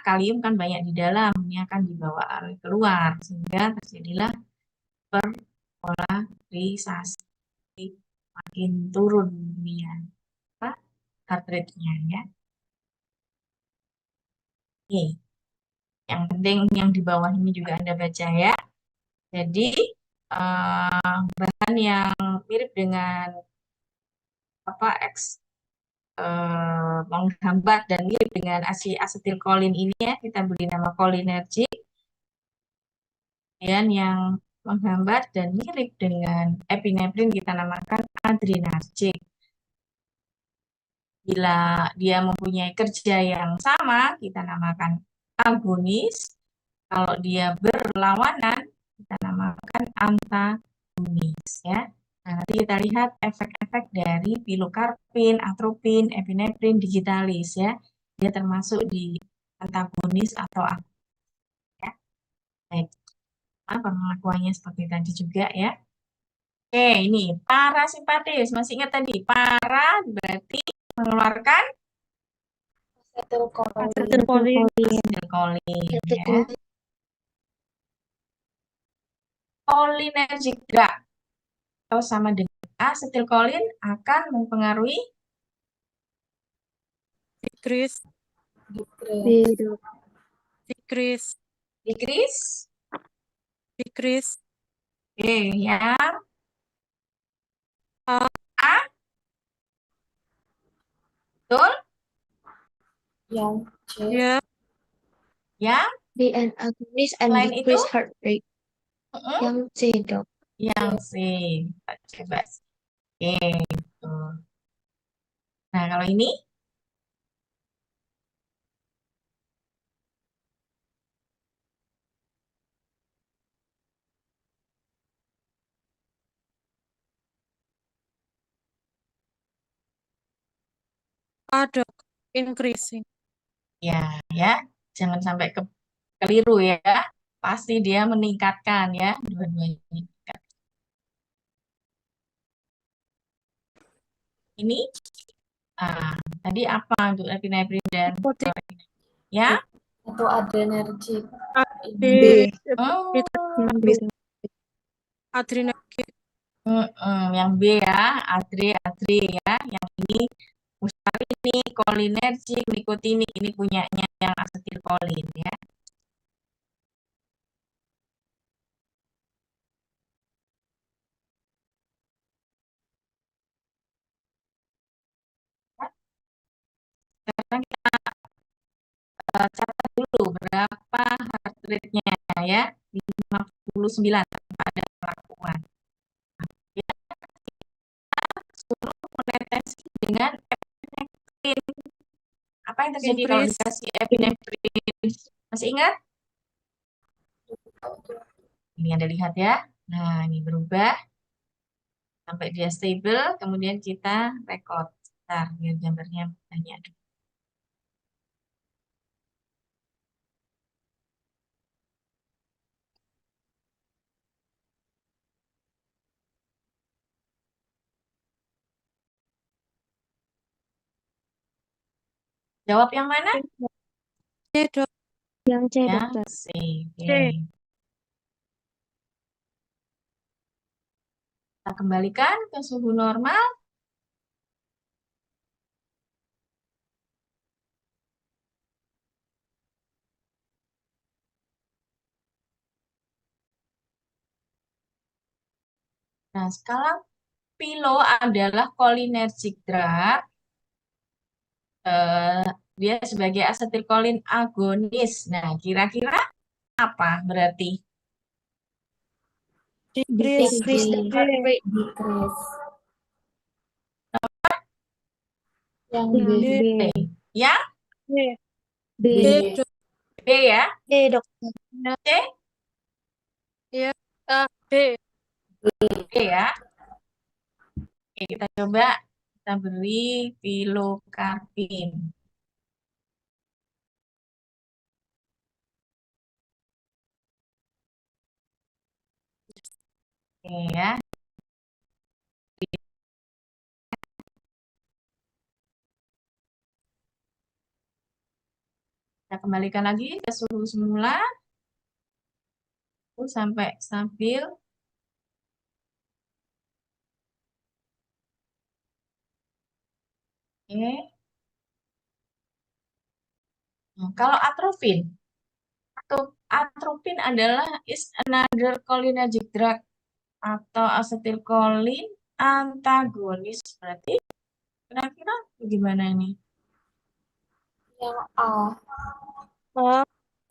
Kalium kan banyak di dalam, ini akan dibawa keluar sehingga terjadilah perpolarisasi makin turun ya heart rate-nya ya. Oke. Yang penting yang di bawah ini juga Anda baca ya. Jadi bahan yang mirip dengan apa menghambat dan mirip dengan asetilkolin ini ya, kita beri nama kolinergic. Kemudian yang menghambat dan mirip dengan epinefrin kita namakan adrenergic. Bila dia mempunyai kerja yang sama, kita namakan agonis. Kalau dia berlawanan, kita namakan antagonis ya. Nah, nanti kita lihat efek-efek dari pilokarpin, atropin, epinefrin, digitalis ya. Dia termasuk di antagonis atau ya. Baik. Pengakuannya seperti tadi juga ya. Oke, ini parasimpatis. Masih ingat tadi, para berarti mengeluarkan Asetilkolin. Asetilkolin. asetilkolin ya. Cholinergic drug atau sama dengan asetilkolin akan mempengaruhi Decrease. Decrease. Decrease. decrease. Decrease. Oke, yang A. A. Betul? Yang C. Ya. Yang Be an agonist and Selain decrease itu? heart rate. mm-mm, Yang C, Dok. yang C. Kita coba. Oke, betul. Nah, kalau ini A, Dok. Increasing. ya, jangan sampai keliru ya. Pasti dia meningkatkan ya, dua-duanya meningkat. Ini tadi apa untuk epinefrin dan Putih. ya? Itu adrenergic. B. Oh, Yang B. Adrenergic. yang B ya, adre ya. Yang ini muscarini, cholinergic, nikotinik. Ini punyanya yang asetilkolin ya. Sekarang kita catat dulu berapa heart rate-nya ya. 59 tanpa ada pengakuan. Ya, suruh menetesi dengan epinefrin. Apa yang terjadi kalau Increase. dikasih epinefrin? Masih ingat? Ini Anda lihat ya. Nah, ini berubah sampai dia stable, kemudian kita record. Bentar, biar gambarnya banyak. Jawab yang mana? C, Dok. Yang C, Yang dokter. C. C. Oke. Kita kembalikan ke suhu normal. Nah, sekarang pilo adalah cholinergic drug. Dia sebagai asetilkolin agonis. Nah, kira-kira apa berarti? Decrease. Decrease the C. heart rate. Decrease. Yang B. Yang B. B. Yang C. B. B, B. Dok. B ya. C, Dokter. C, Ya. A, B. B ya. Oke, kita coba kita beri pilokarpin. Oke ya. Kita kembalikan lagi ke suhu semula. Sampai stabil. Oke. Nah, kalau atrofin, Atropin adalah is another cholinergic drug atau asetilkolin antagonis. Berarti kira-kira gimana ini? Yang A.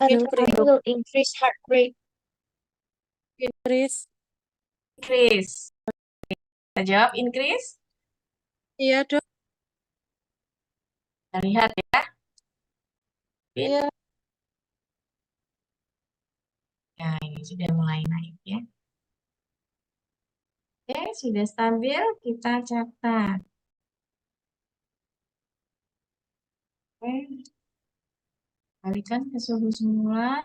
Atropine will increase heart rate. Increase. Increase. Kita jawab increase. Iya, Dok. Kita lihat ya. Iya. Nah, ini sudah mulai naik ya. Oke, sudah stabil, kita catat. Oke. Balikan ke suhu semula.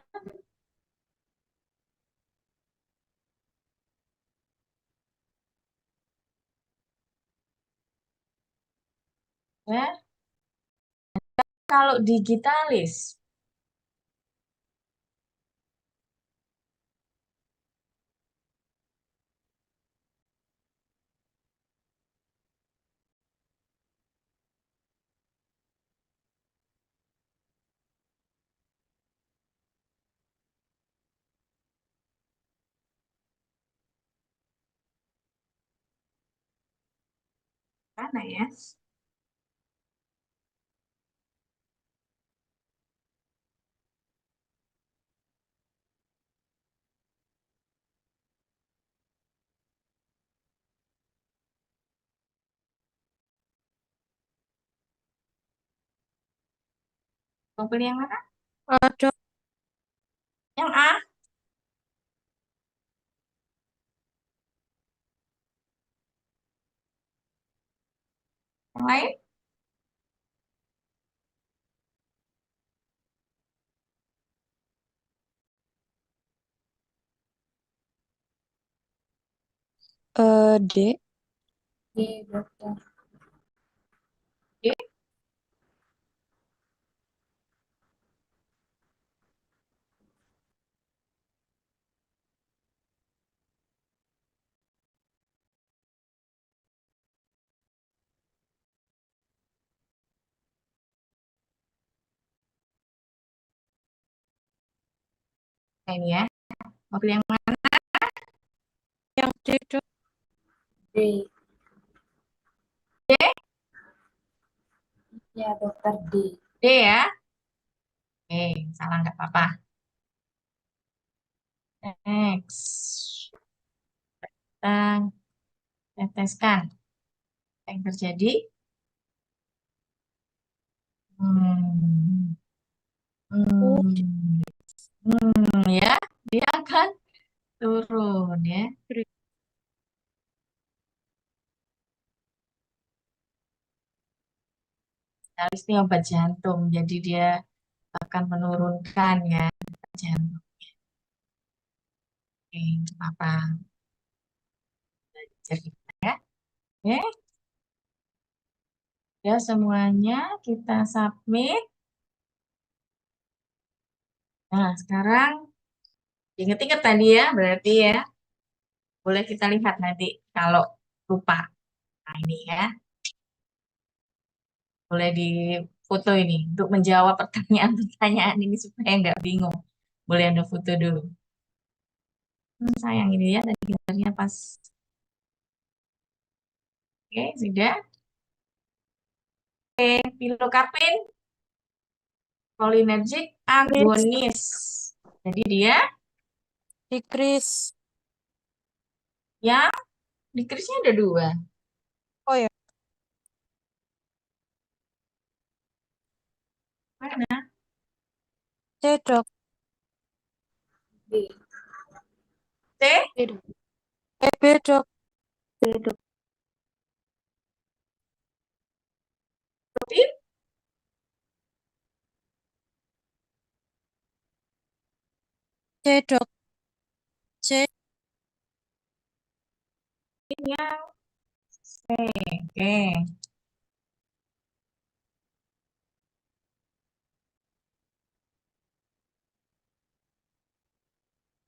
Ya. Kalau digitalis, mana ya? Mau pilih yang mana? Dok. Yang A. Yang lain? D. D, dokter. D. Nah, ini ya. Mau pilih yang mana? Yang D, Dok. D. Ya, dokter D. D ya. Oke, salah nggak apa-apa. Next. Kita teteskan. Apa yang terjadi? Hmm. Ya, dia akan turun ya. Stalis ini obat jantung, jadi dia akan menurunkan ya jantung. Oke, apa belajar kita ya? Oke, ya semuanya kita submit. Nah, sekarang ingat-ingat tadi ya, berarti ya. Boleh kita lihat nanti kalau lupa. Nah, ini ya. Boleh di foto ini untuk menjawab pertanyaan-pertanyaan ini supaya nggak bingung. Boleh Anda foto dulu. Sayang ini ya, tadi gambarnya pas. Oke, sudah. Oke, pilokarpin, cholinergic agonis. Jadi dia Decrease. yang decrease-nya ada dua. Oh ya. Mana? C, Dok. D. C, B, Dok. protein, C, Dok. C. yang C. Oke.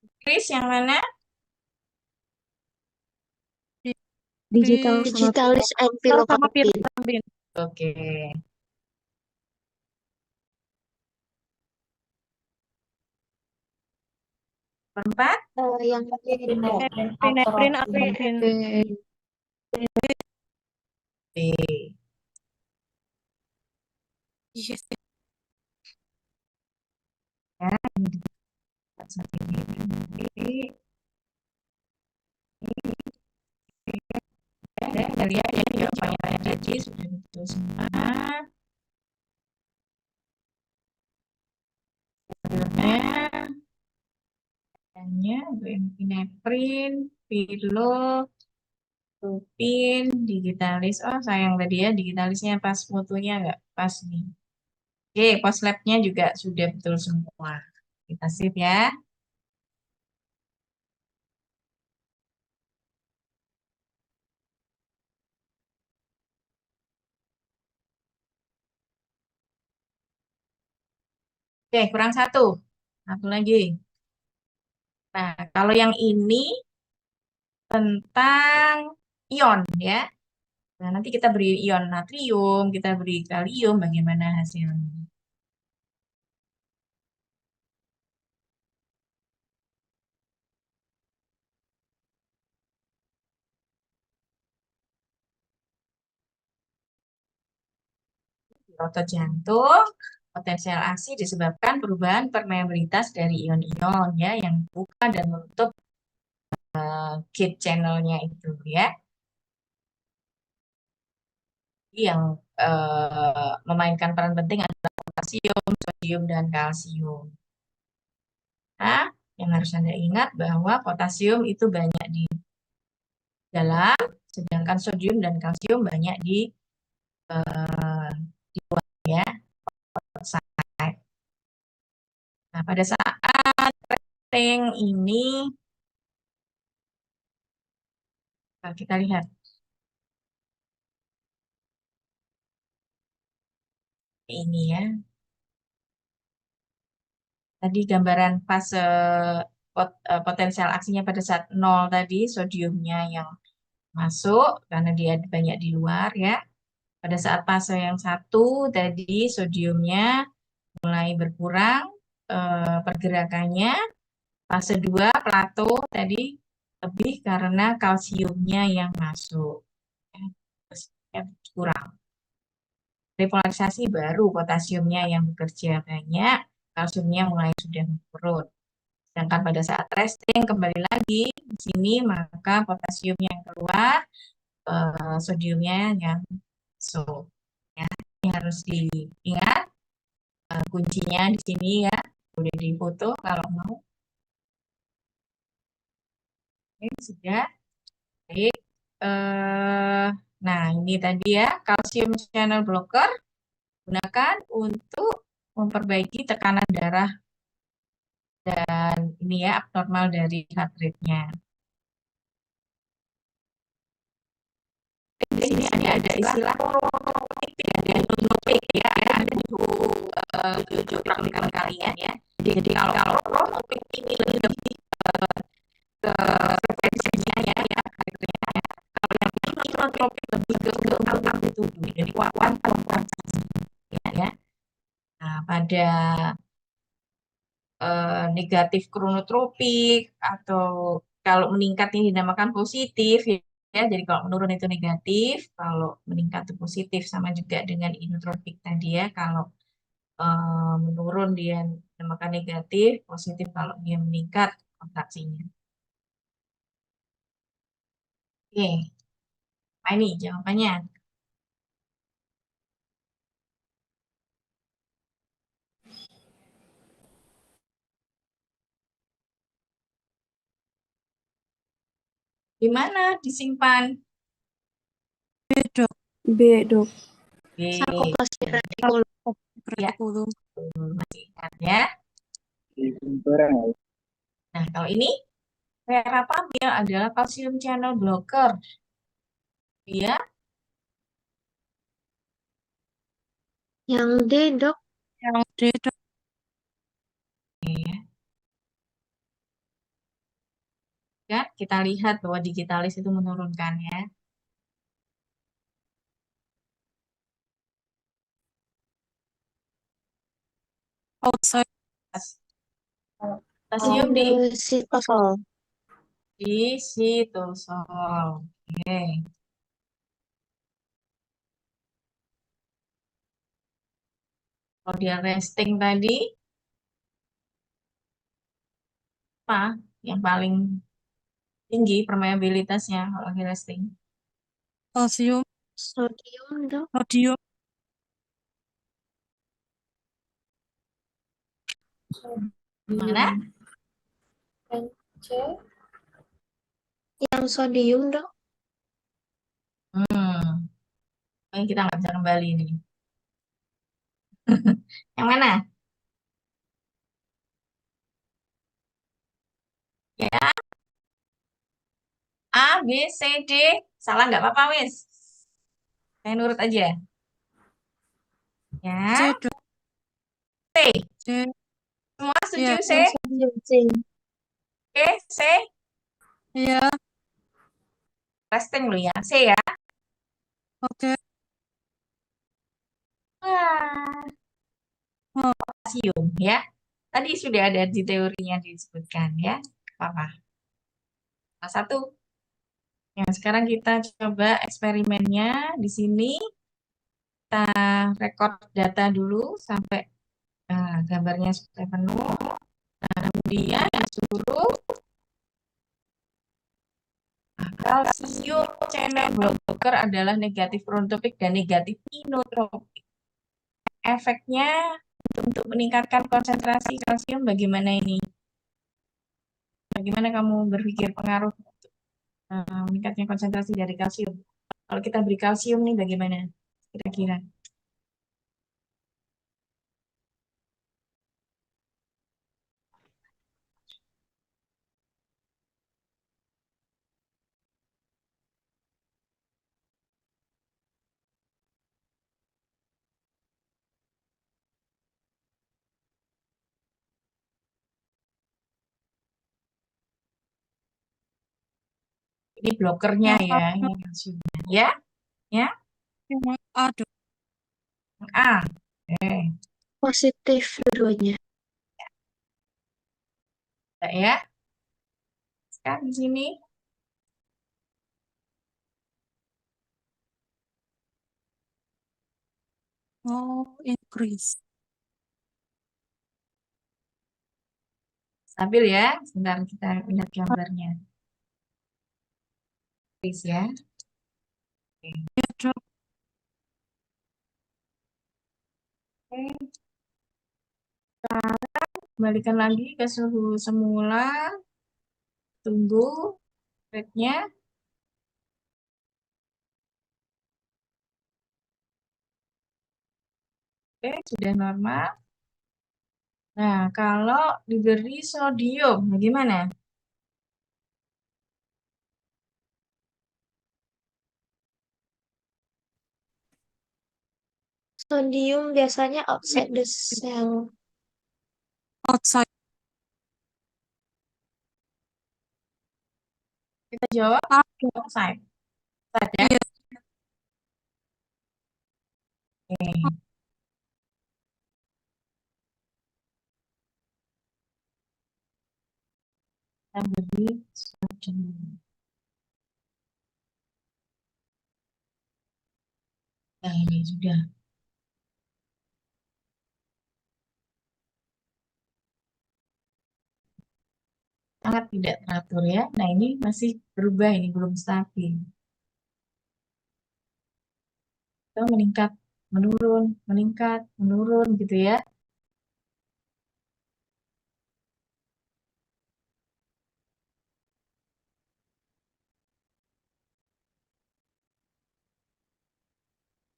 Decrease yang mana? Digitalis and Sama pilocarpine. pilocarpin. Oke. Perempat, Yang Epinefrin Epinefrin, atropin. atropin. B. Yes. Ya, ini satu B. Ya, dari ya, jawabannya tadi sudah betul semua. Hasilnya epinefrin, pilo, tropin, digitalis. Oh, sayang tadi ya, digitalisnya pas fotonya nggak pas nih. Oke, post labnya juga sudah betul semua. Kita sip ya. Oke, kurang satu. Satu lagi. Nah, kalau yang ini tentang ion ya. Nah, nanti kita beri ion natrium, kita beri kalium, bagaimana hasilnya. Di otot jantung, potensial aksi disebabkan perubahan permeabilitas dari ion-ion ya yang buka dan menutup gate channelnya itu ya. Yang memainkan peran penting adalah potasium, sodium, dan kalsium. Nah, yang harus Anda ingat bahwa potasium itu banyak di dalam, sedangkan sodium dan kalsium banyak di luar ya, outside. Nah, pada saat testing ini, kita lihat ini ya. Tadi gambaran fase potensial aksinya pada saat 0 tadi, sodiumnya yang masuk karena dia banyak di luar ya. Pada saat fase yang satu tadi sodiumnya mulai berkurang pergerakannya. Fase 2 plato tadi lebih karena kalsiumnya yang masuk. Ya, kurang. Repolarisasi baru potasiumnya yang bekerja banyak, kalsiumnya mulai sudah menurun. Sedangkan pada saat resting kembali lagi di sini maka potasium yang keluar, sodiumnya yang masuk. Ya, ini harus diingat kuncinya di sini ya. Boleh difoto kalau mau. Oke, sudah. Baik. Nah, ini tadi ya kalsium channel blocker gunakan untuk memperbaiki tekanan darah dan ini ya abnormal dari heart rate-nya. Di sini ada istilah dan notopik ya, ada di buku praktikum kalian ya. Jadi kalau notopik ini lebih ke frekuensinya ya, kalau yang ini notopik lebih ke amplitude, jadi kuantum ya. Nah, pada negatif kronotropik atau kalau meningkat ini dinamakan positif ya. Jadi kalau menurun itu negatif, kalau meningkat itu positif sama juga dengan inotropik tadi ya. Kalau menurun dia dinamakan negatif, positif kalau dia meningkat kontraksinya. Oke, nah ini jawabannya. Di mana disimpan? Dok. B, Dok. Oke, Sarkoplasmi retikulum. ya, Retikulum. masih ingat ya. Nah, kalau ini verapamil adalah kalsium channel blocker. Dia Yang D, Dok. Yang D, Dok. ya, kita lihat bahwa digitalis itu menurunkan ya. Outside. Kalsium di Sitosol. sitosol. Oke. Kalau dia resting tadi, apa yang paling tinggi permeabilitasnya kalau lagi resting? Kalsium, Sodium, Dok. sodium, Mana? C. Yang sodium, Dok. Ini kita nggak bisa kembali nih. Yang mana? Ya, A, B, C, D. Salah nggak apa-apa, wis. Saya nurut aja. C, Ya, Dok. C. C, Semua setuju ya, C? Yang sodium, C. Oke, C. ya, Resting dulu ya. C ya. oke. Wah, Oh, kalsium ya. Tadi sudah ada di teorinya disebutkan ya. Apa? Salah satu. Yang sekarang kita coba eksperimennya di sini. Kita record data dulu sampai gambarnya sudah penuh. Kemudian disuruh kalsium channel blocker adalah negatif chronotropik dan negatif inotropik. Efeknya untuk meningkatkan konsentrasi kalsium bagaimana ini? Bagaimana kamu berpikir pengaruh meningkatnya konsentrasi dari kalsium? Kalau kita beri kalsium nih bagaimana kira-kira? Ini blokernya yang ya, ini kalsiumnya. Ya, ya, yang A, Dok. A. Oke, Positif dua-duanya. ya. Sekarang di sini Oh, increase. stabil ya. Sebentar kita lihat gambarnya. Please ya. Ya, Dok. Oke, kembalikan lagi ke suhu semula. Tunggu rate-nya. Oke, sudah normal. Nah, kalau diberi sodium, bagaimana? Sodium biasanya outside the cell. Outside. Kita jawab A, oxide. Oxide ya. iya. Oke. Kita beri sodium. Nah, ini sudah. Sangat tidak teratur ya. Nah, ini masih berubah, ini belum stabil. Itu meningkat, menurun gitu ya.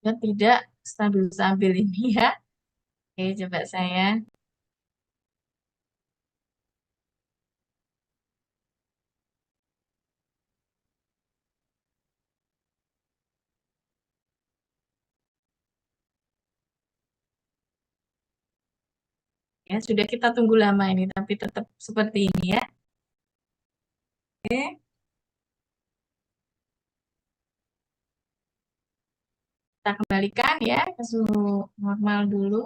Dan tidak stabil-stabil ini ya. Oke, coba saya. Ya, sudah kita tunggu lama ini, tapi tetap seperti ini ya. Oke, kita kembalikan ya ke suhu normal dulu.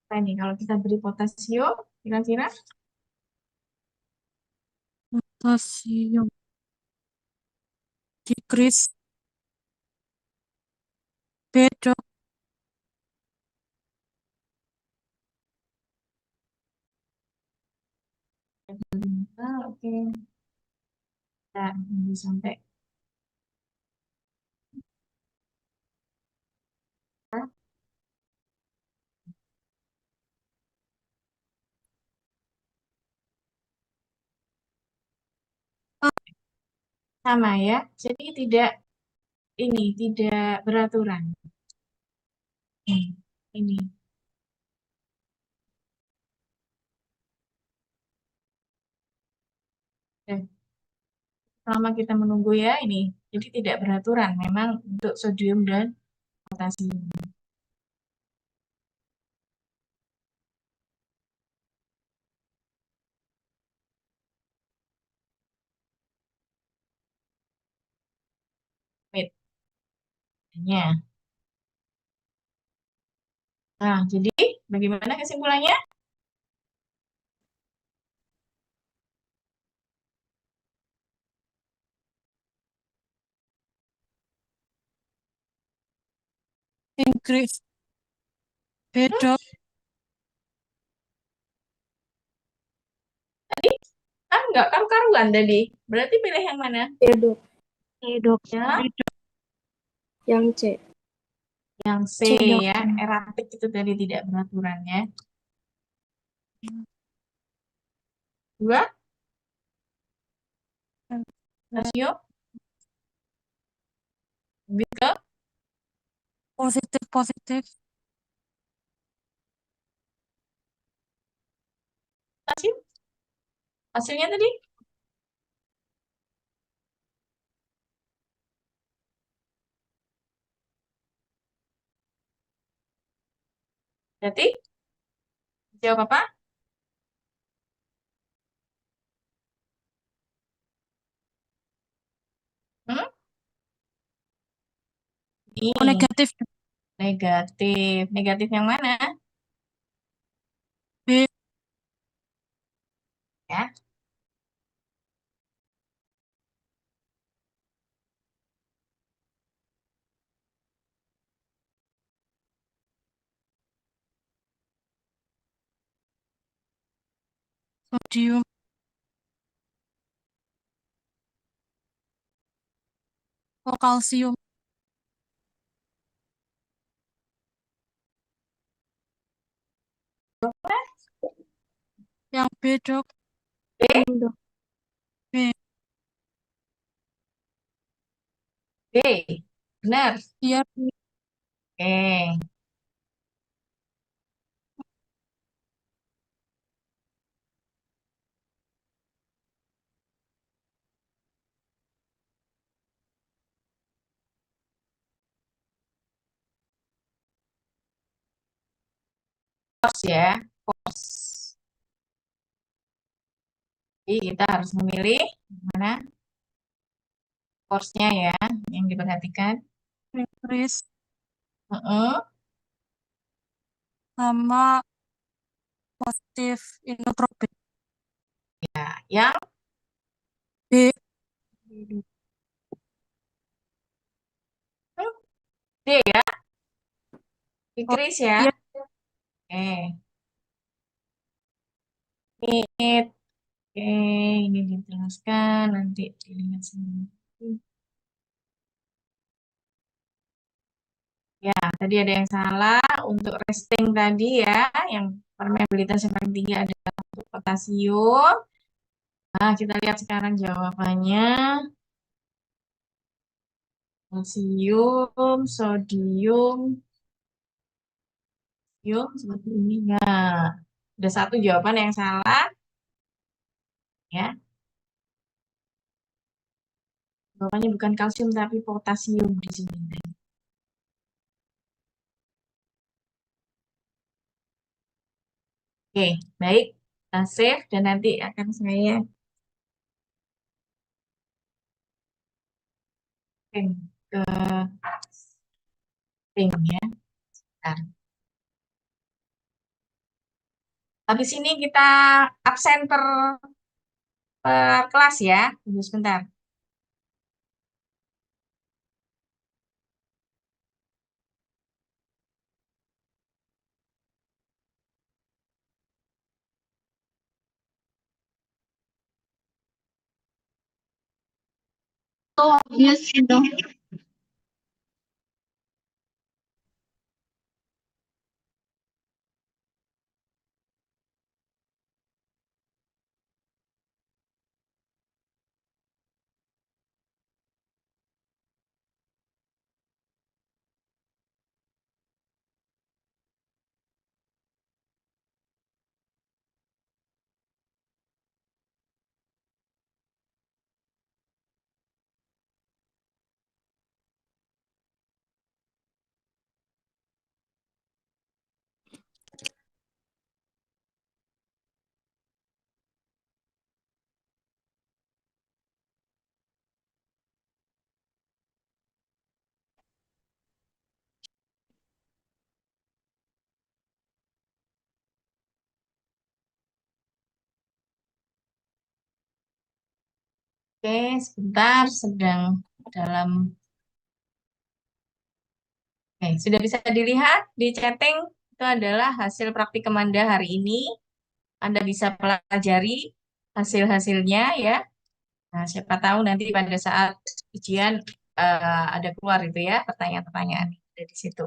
Apa nih kalau kita beri potasium, kira-kira? Potasium. Decrease. B, Dok. Oke. Nah, ini sampai sama ya. Jadi tidak tidak beraturan. Ini. Oke. Selama kita menunggu ya ini, jadi tidak beraturan memang untuk sodium dan potasium. Nya. Nah, jadi bagaimana kesimpulannya? Increase. B, Dok. Tadi nggak karu-karuan tadi. Berarti pilih yang mana? Ya, Dok. Dok. Ya, Yang C. yang C C, Dok. ya, eratik itu tadi tidak beraturan ya. Dua, potasium, lebih ke Positif, positif. potasium. Hasilnya tadi berarti jawab apa? Hmm? Oh, Ini negatif. negatif. Negatif yang mana? B, Ya, sodium. Oh, kalsium. Yang B, Dok. B, Dok. B. B. Benar. Iya, Oke. Force ya. Force. Jadi kita harus memilih mana force-nya ya yang diperhatikan. increase Heeh. sama positif inotropik. Yang B, D ya, oh, decrease ya. iya, Oke. Ini, oke, ini dijelaskan nanti dilihat sendiri. Ya, tadi ada yang salah untuk resting tadi ya, yang permeabilitas yang paling tinggi adalah untuk potasium. Nah, kita lihat sekarang jawabannya. Kalsium, sodium, seperti ini. Nah, ada satu jawaban yang salah ya. Jawabannya bukan kalsium tapi potasium di sini. Oke, baik. Kita save dan nanti akan saya kirim ke tim ya. Bentar. Habis ini kita absen per kelas ya. Tunggu sebentar. Yes, dok. Oke, sebentar sedang dalam. Oke, sudah bisa dilihat di chatting itu adalah hasil praktikum Anda hari ini. Anda bisa pelajari hasil-hasilnya ya. Nah, siapa tahu nanti pada saat ujian ada keluar itu ya pertanyaan-pertanyaan ada di situ.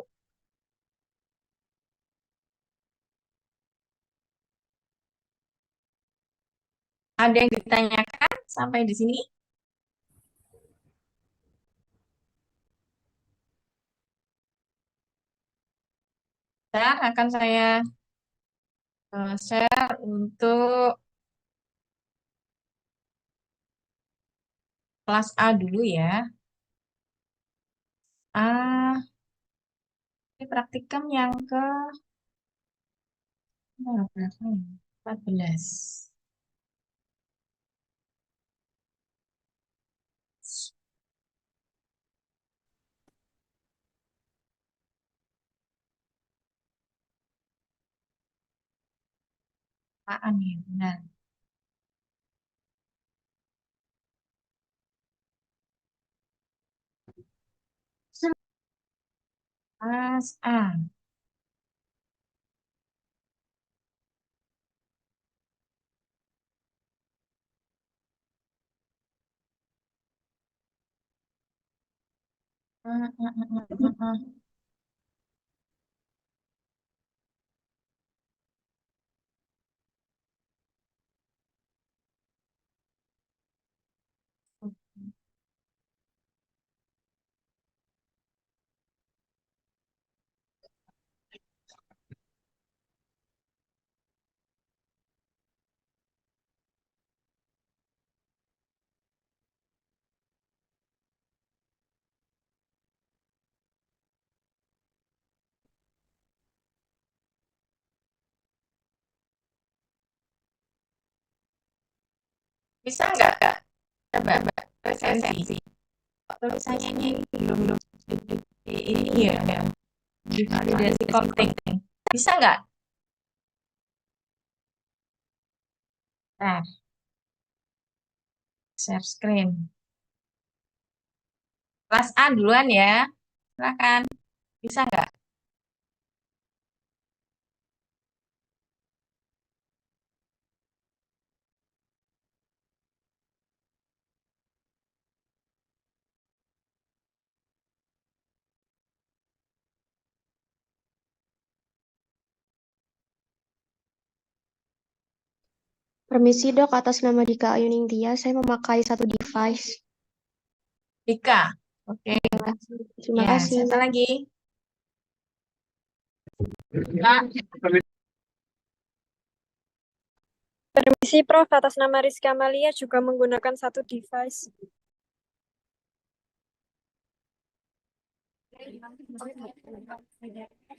Ada yang ditanyakan sampai di sini? Sekarang akan saya share untuk kelas A dulu ya. A, ini praktikum yang ke berapa ini? 14. Apaan ya? Benar. Kelas A. Ah, ah, ah, ah, ah, Bisa nggak Kak? Coba presensi. Tulisannya ini belum ini ya, validasi konten. Bisa nggak? Nah, share screen. Kelas A duluan ya. Silakan. Bisa nggak? Permisi dok, atas nama Dika Ayuning Tia, saya memakai satu device. Dika. Oke. Terima Ya, kasih. siapa lagi? Permisi Prof, atas nama Rizka Amalia juga menggunakan satu device.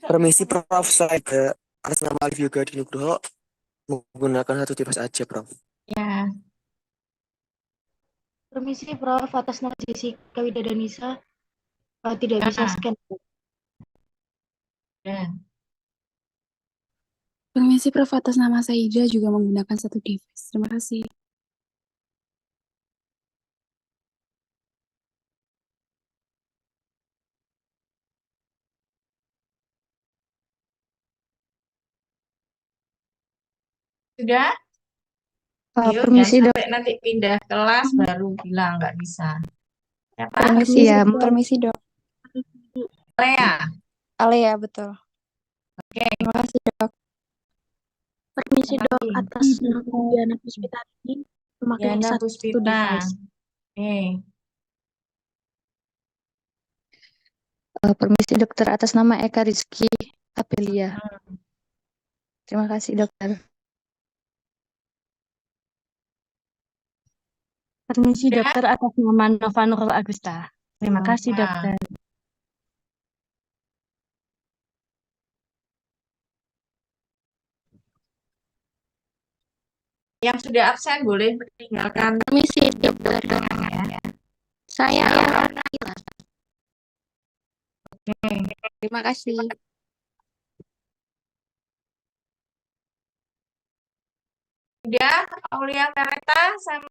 Permisi Prof, saya atas nama Alif Yoga di Nugroho menggunakan satu device aja Prof. Ya, Permisi, Prof. Atas nama Jessica Widadanisa, tidak Ah. bisa scan. ya. Permisi Prof, atas nama Saida juga menggunakan satu device. Terima kasih. Sudah? Yuk, jangan Permisi dok, sampai nanti pindah kelas baru bilang nggak bisa. Siapa? permisi ya. Permisi dok. Lea. Alea, betul. Oke, Terima kasih dok. Permisi dok, lagi. atas nama Diana Puspitati, memakai Diana satu Puspita. device. Oke. Permisi dokter, atas nama Eka Rizky Apelia. Terima kasih dokter. Permisi Sudah? dokter, atas nama Nova Nurul Agusta. Terima kasih Nova. dokter. Yang sudah absen boleh meninggalkan Permisi dokter. ya. Saya Oke. terima kasih. Sudah, Aulia Kareta sama